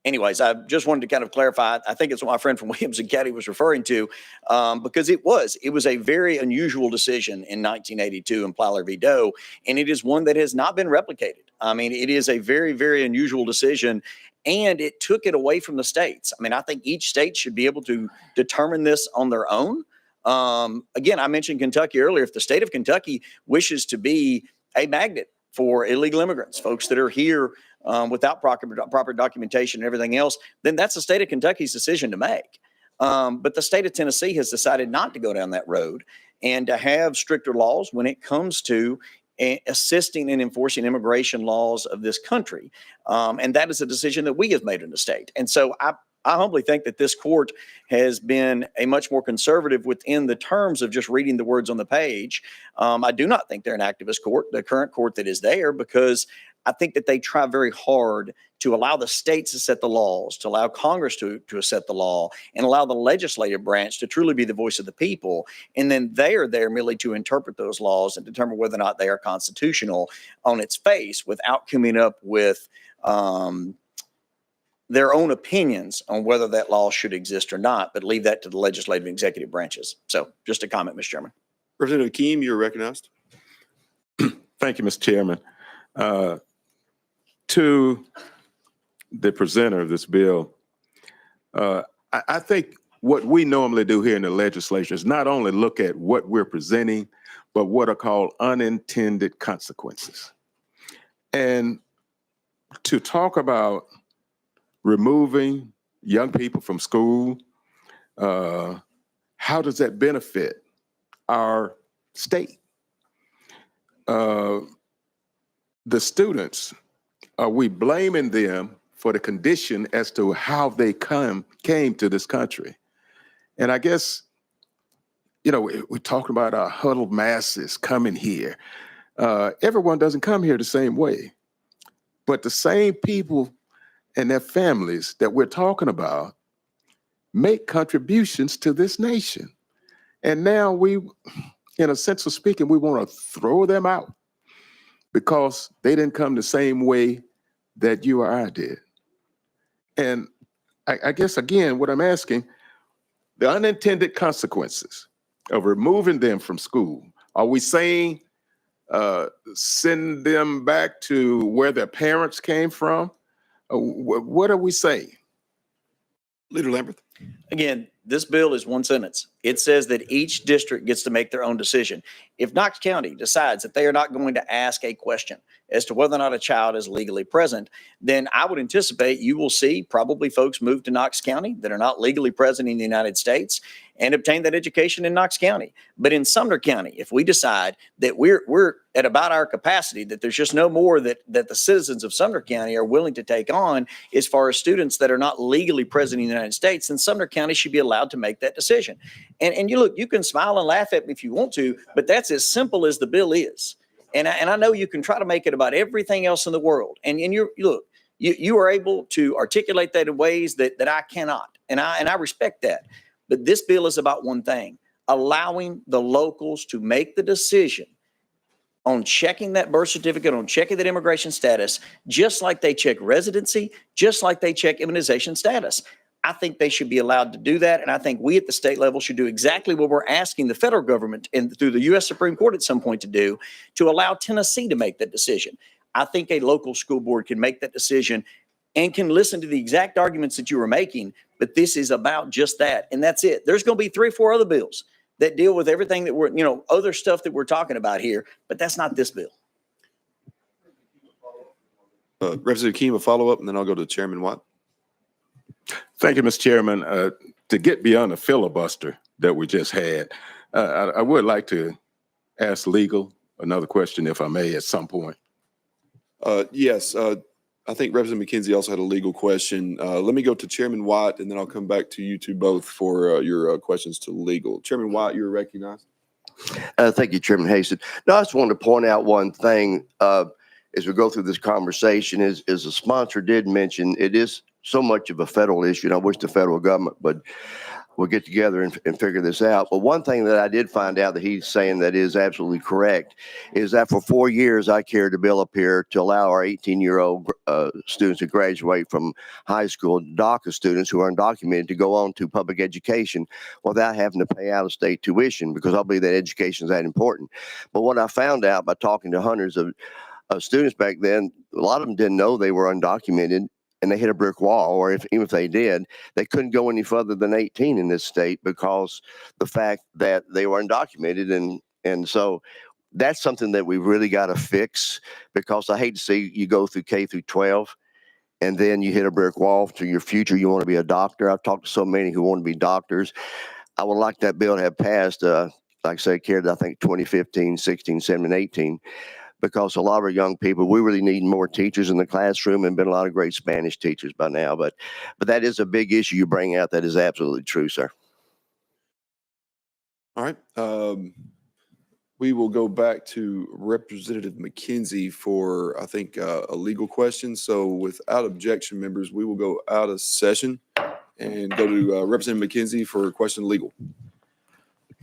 Speaker 4: anyways, I just wanted to kind of clarify. I think it's what my friend from Williamson County was referring to, because it was a very unusual decision in 1982 in Plyler v. Doe, and it is one that has not been replicated. I mean, it is a very, very unusual decision, and it took it away from the states. I mean, I think each state should be able to determine this on their own. Again, I mentioned Kentucky earlier. If the state of Kentucky wishes to be a magnet for illegal immigrants, folks that are here without proper documentation and everything else, then that's the state of Kentucky's decision to make. But the state of Tennessee has decided not to go down that road and to have stricter laws when it comes to assisting and enforcing immigration laws of this country. And that is a decision that we have made in the state. And so I humbly think that this court has been a much more conservative within the terms of just reading the words on the page. I do not think they're an activist court, the current court that is there, because I think that they try very hard to allow the states to set the laws, to allow Congress to set the law, and allow the legislative branch to truly be the voice of the people. And then they are there merely to interpret those laws and determine whether or not they are constitutional on its face without coming up with their own opinions on whether that law should exist or not, but leave that to the legislative and executive branches. So just a comment, Mr. Chairman.
Speaker 1: Representative Keem, you're recognized.
Speaker 10: Thank you, Mr. Chairman. To the presenter of this bill, I think what we normally do here in the legislature is not only look at what we're presenting, but what are called unintended consequences. And to talk about removing young people from school, how does that benefit our state? The students, are we blaming them for the condition as to how they came to this country? And I guess, you know, we're talking about our huddled masses coming here. Everyone doesn't come here the same way, but the same people and their families that we're talking about make contributions to this nation. And now we, in a sense of speaking, we want to throw them out because they didn't come the same way that you or I did. And I guess, again, what I'm asking, the unintended consequences of removing them from school, are we saying send them back to where their parents came from? What are we saying?
Speaker 1: Leader Lambert.
Speaker 4: Again, this bill is one sentence. It says that each district gets to make their own decision. If Knox County decides that they are not going to ask a question as to whether or not a child is legally present, then I would anticipate you will see probably folks move to Knox County that are not legally present in the United States and obtain that education in Knox County. But in Sumner County, if we decide that we're at about our capacity, that there's just no more that the citizens of Sumner County are willing to take on as far as students that are not legally present in the United States, then Sumner County should be allowed to make that decision. And you look, you can smile and laugh at me if you want to, but that's as simple as the bill is. And I know you can try to make it about everything else in the world. And you are able to articulate that in ways that I cannot. And I respect that. But this bill is about one thing, allowing the locals to make the decision on checking that birth certificate, on checking that immigration status, just like they check residency, just like they check immunization status. I think they should be allowed to do that. And I think we at the state level should do exactly what we're asking the federal government and through the U.S. Supreme Court at some point to do, to allow Tennessee to make that decision. I think a local school board can make that decision and can listen to the exact arguments that you were making, but this is about just that. And that's it. There's going to be 3 or 4 other bills that deal with everything that we're, other stuff that we're talking about here, but that's not this bill.
Speaker 1: Representative Keem, a follow-up, and then I'll go to Chairman Watt.
Speaker 10: Thank you, Mr. Chairman. To get beyond the filibuster that we just had, I would like to ask legal another question, if I may, at some point.
Speaker 1: Yes, I think Representative McKenzie also had a legal question. Let me go to Chairman Watt, and then I'll come back to you two both for your questions to legal. Chairman Watt, you're recognized.
Speaker 12: Thank you, Chairman Haston. No, I just wanted to point out one thing as we go through this conversation is the sponsor did mention it is so much of a federal issue, and I wish the federal government we'll get together and figure this out. But one thing that I did find out that he's saying that is absolutely correct is that for 4 years, I carried a bill up here to allow our 18-year-old students to graduate from high school, DACA students who are undocumented, to go on to public education without having to pay out-of-state tuition, because I believe that education is that important. But what I found out by talking to hundreds of students back then, a lot of them didn't know they were undocumented, and they hit a brick wall, or even if they did, they couldn't go any further than 18 in this state because the fact that they were undocumented. And so that's something that we really got to fix, because I hate to see you go through K-12 and then you hit a brick wall to your future. You want to be a doctor. I've talked to so many who want to be doctors. I would like that bill to have passed, like I said, carried, I think 2015, 16, 17, 18. Because a lot of our young people, we really need more teachers in the classroom, and been a lot of great Spanish teachers by now. But that is a big issue you bring out. That is absolutely true, sir.
Speaker 1: All right. We will go back to Representative McKenzie for, I think, a legal question. So without objection, members, we will go out of session and go to Representative McKenzie for a question legal.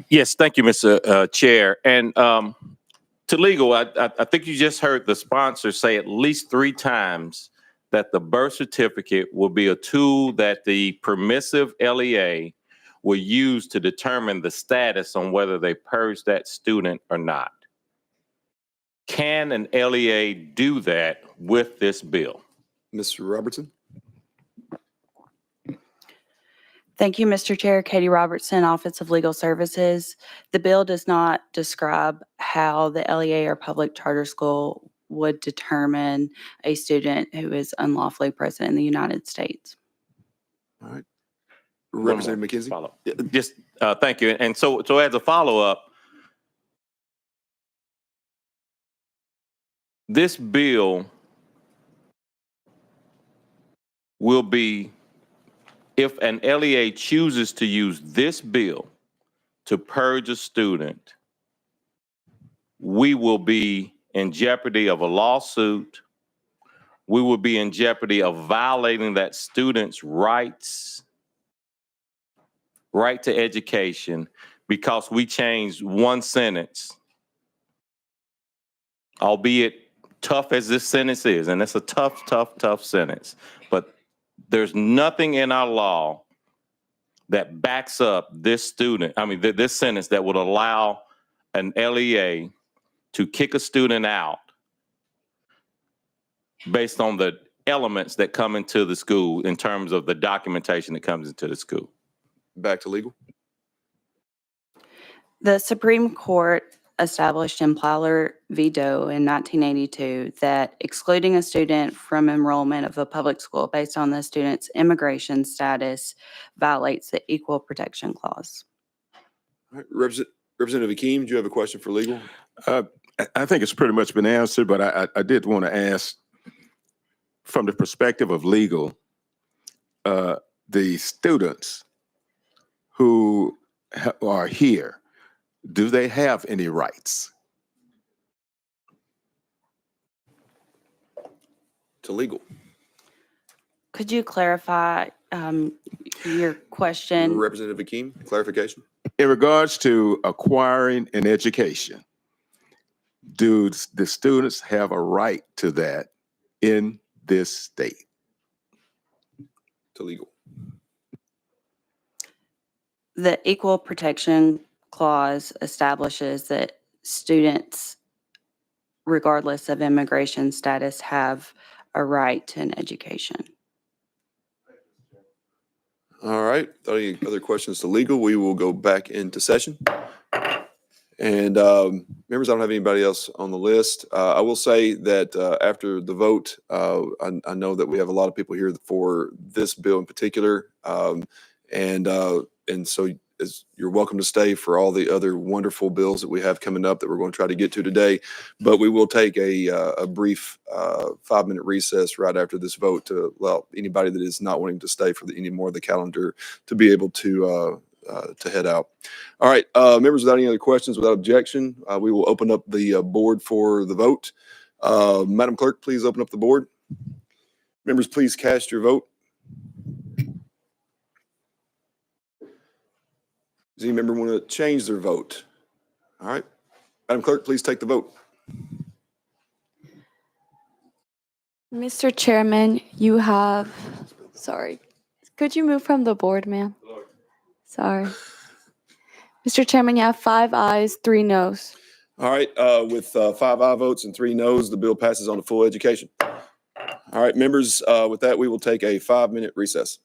Speaker 10: Yes, thank you, Mr. Chair. And to legal, I think you just heard the sponsor say at least 3 times that the birth certificate will be a tool that the permissive LEA will use to determine the status on whether they purge that student or not. Can an LEA do that with this bill?
Speaker 1: Mr. Robertson?
Speaker 3: Thank you, Mr. Chair. Katie Robertson, Office of Legal Services. The bill does not describe how the LEA or public charter school would determine a student who is unlawfully present in the United States.
Speaker 1: All right. Representative McKenzie?
Speaker 10: Follow. Just thank you. And so as a follow-up, this bill will be, if an LEA chooses to use this bill to purge a student, we will be in jeopardy of a lawsuit. We will be in jeopardy of violating that student's rights, right to education, because we changed one sentence, albeit tough as this sentence is, and it's a tough sentence, but there's nothing in our law that backs up this this sentence that would allow an LEA to kick a student out based on the elements that come into the school in terms of the documentation that comes into the school.
Speaker 1: Back to legal.
Speaker 3: The Supreme Court established in Plowler v. Doe in 1982 that excluding a student from enrollment of a public school based on the student's immigration status violates the Equal Protection Clause.
Speaker 1: All right. Representative Akeem, do you have a question for legal?
Speaker 11: I think it's pretty much been answered, but I did want to ask, from the perspective of legal, the students who are here, do they have any rights?
Speaker 1: To legal.
Speaker 3: Could you clarify your question?
Speaker 1: Representative Akeem, clarification.
Speaker 11: In regards to acquiring an education, do the students have a right to that in this state?
Speaker 1: To legal.
Speaker 3: The Equal Protection Clause establishes that students, regardless of immigration status, have a right to an education.
Speaker 1: All right. Any other questions to legal? We will go back into session. And members, I don't have anybody else on the list. I will say that after the vote, I know that we have a lot of people here for this bill in particular. And so you're welcome to stay for all the other wonderful bills that we have coming up that we're going to try to get to today. But we will take a brief 5-minute recess right after this vote to allow anybody that is not wanting to stay for any more of the calendar to be able to head out. All right, members, without any other questions, without objection, we will open up the board for the vote. Madam Clerk, please open up the board. Members, please cast your vote. Does any member want to change their vote? All right. Madam Clerk, please take the vote.
Speaker 2: Mr. Chairman, you have, sorry, could you move from the board, ma'am? Sorry. Mr. Chairman, you have 5 ayes, 3 noes.
Speaker 1: All right. With 5 aye votes and 3 noes, the bill passes on to full education. All right, members, with that, we will take a 5-minute recess.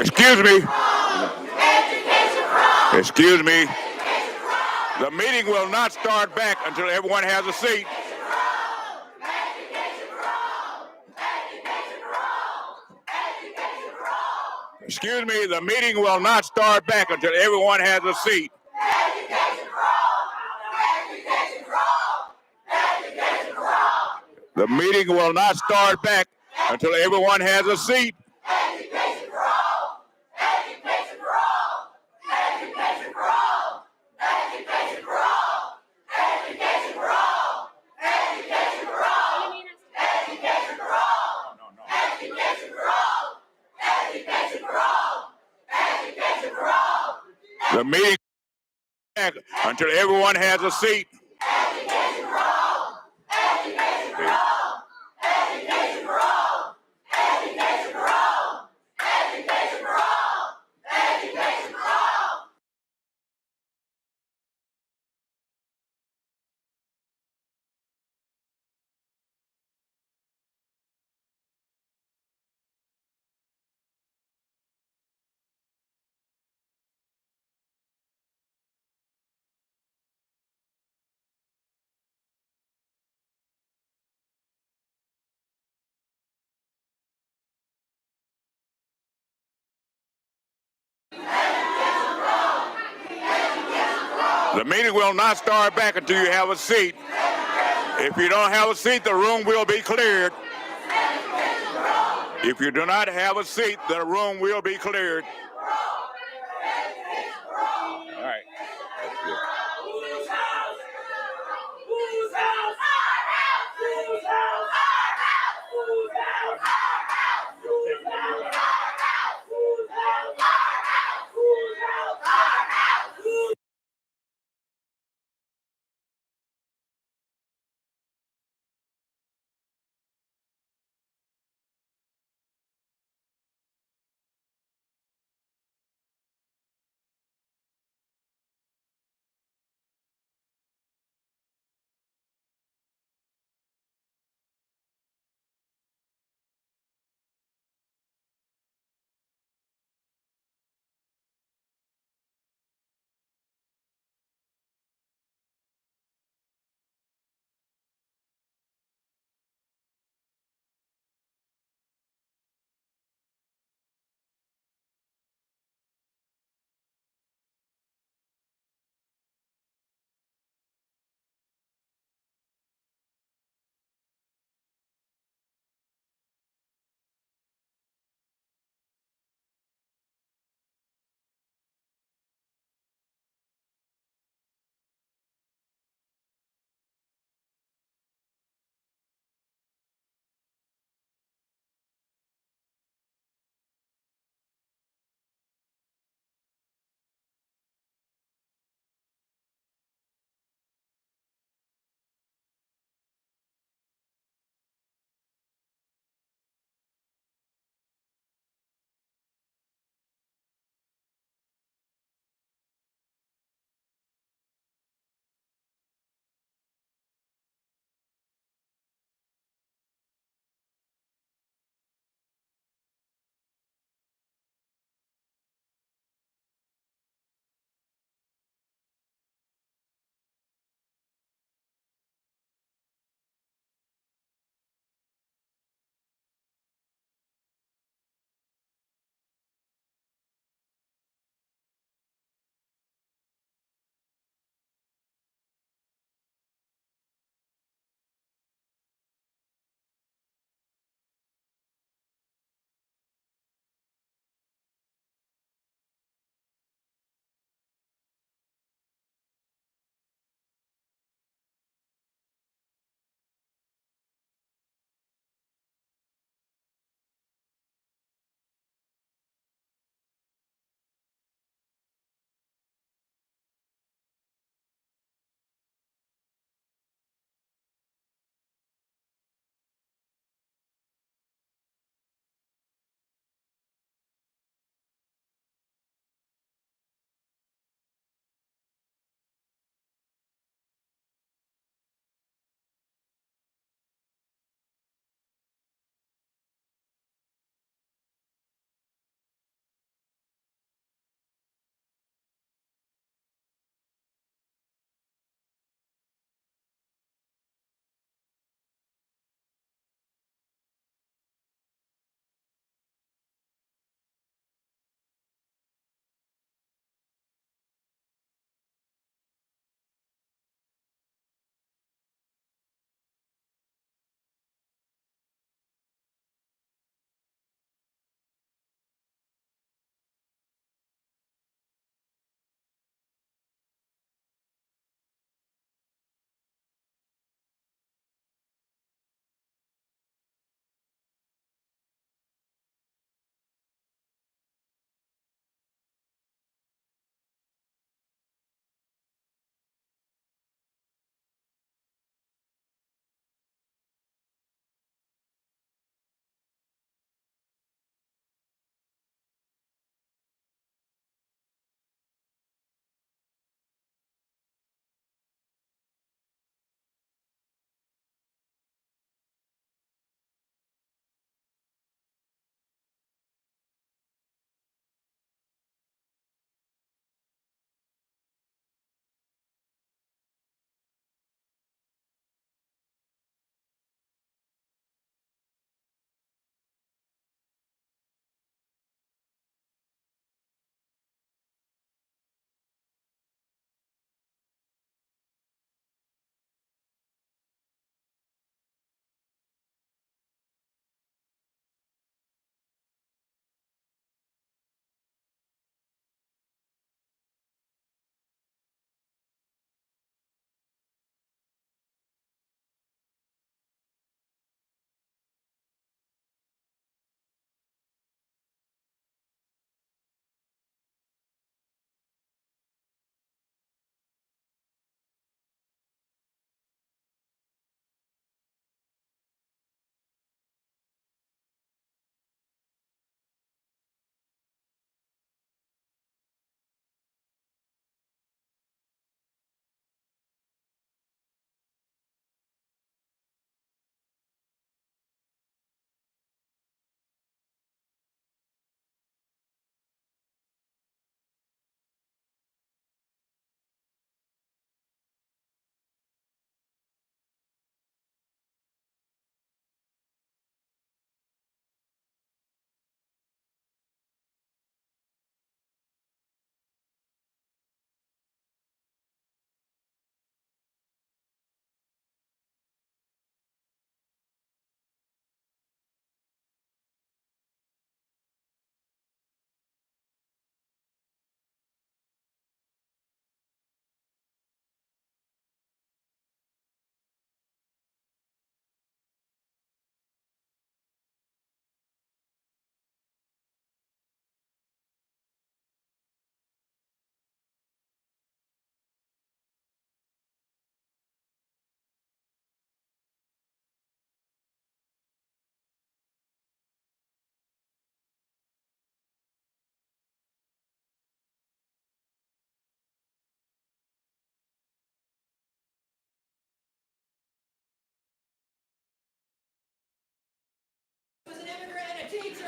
Speaker 13: Excuse me. Excuse me. The meeting will not start back until everyone has a seat. Excuse me, the meeting will not start back until everyone has a seat. The meeting will not start back until everyone has a seat. The meeting back until everyone has a seat. The meeting will not start back until you have a seat. If you don't have a seat, the room will be cleared. If you do not have a seat, the room will be cleared. All right. That's good.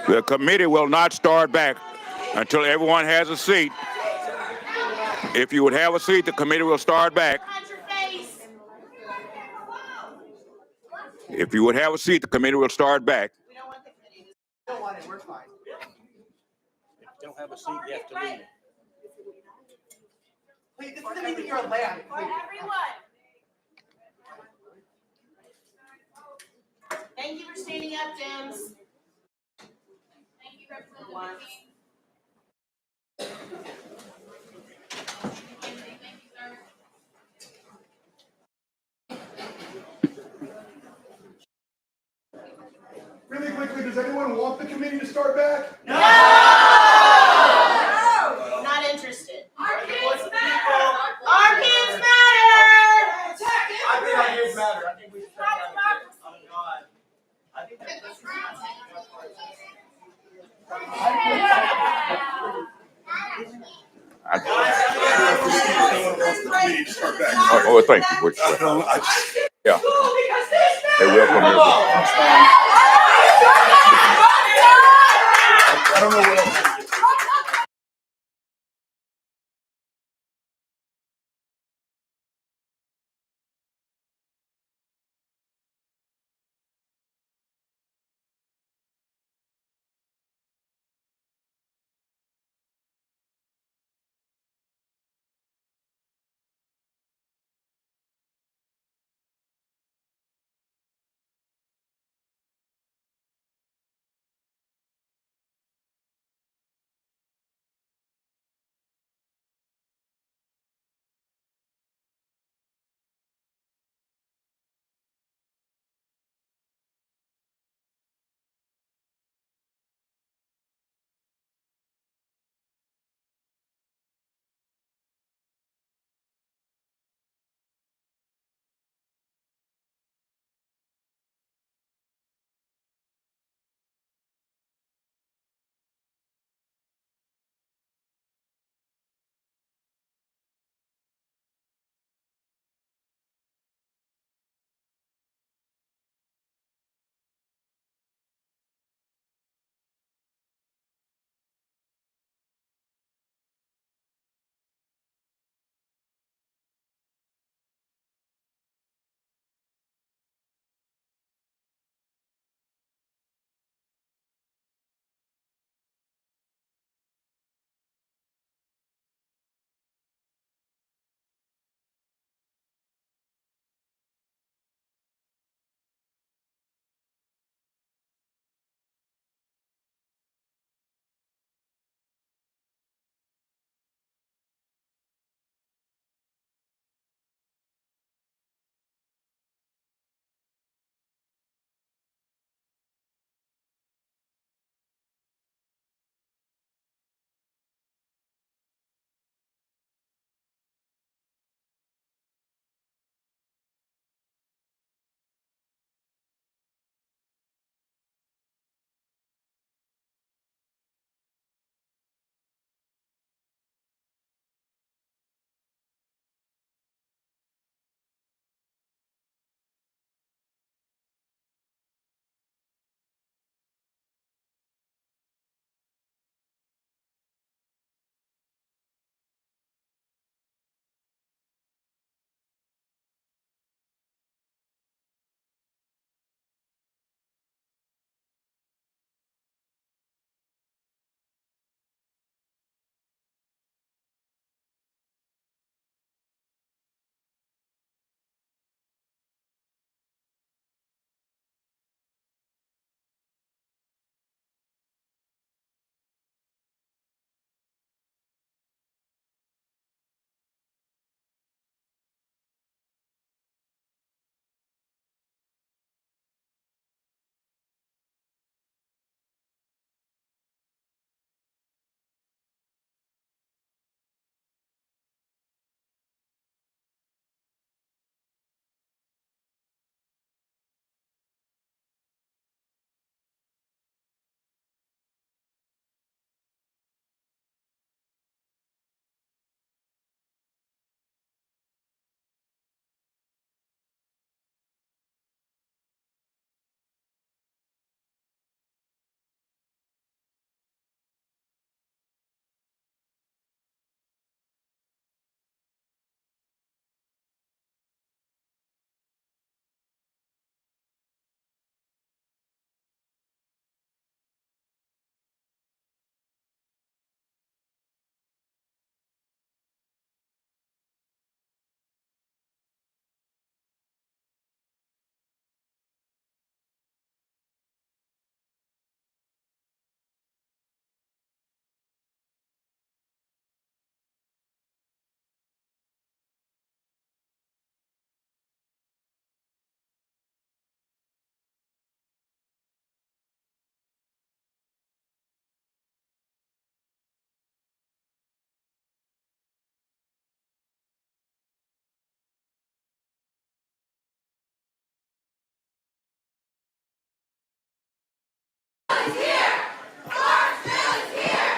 Speaker 13: The committee will not start back until everyone has a seat. If you would have a seat, the committee will start back. If you would have a seat, the committee will start back.
Speaker 4: Don't want it, we're fine. If you don't have a seat, you have to leave. Please, this isn't even your land.
Speaker 14: Thank you for standing up, James. Thank you, Representative King.
Speaker 1: Really quickly, does anyone want the committee to start back?
Speaker 14: No! Not interested. Our kids matter! Our kids matter!
Speaker 4: I think our kids matter. I think we should start out here. Oh, God. I think that's
Speaker 13: Oh, thank you. Yeah. They welcome everyone.
Speaker 1: I don't know what else.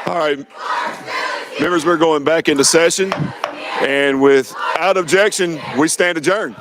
Speaker 1: All right, members, we're going back into session, and without objection, we stand adjourned.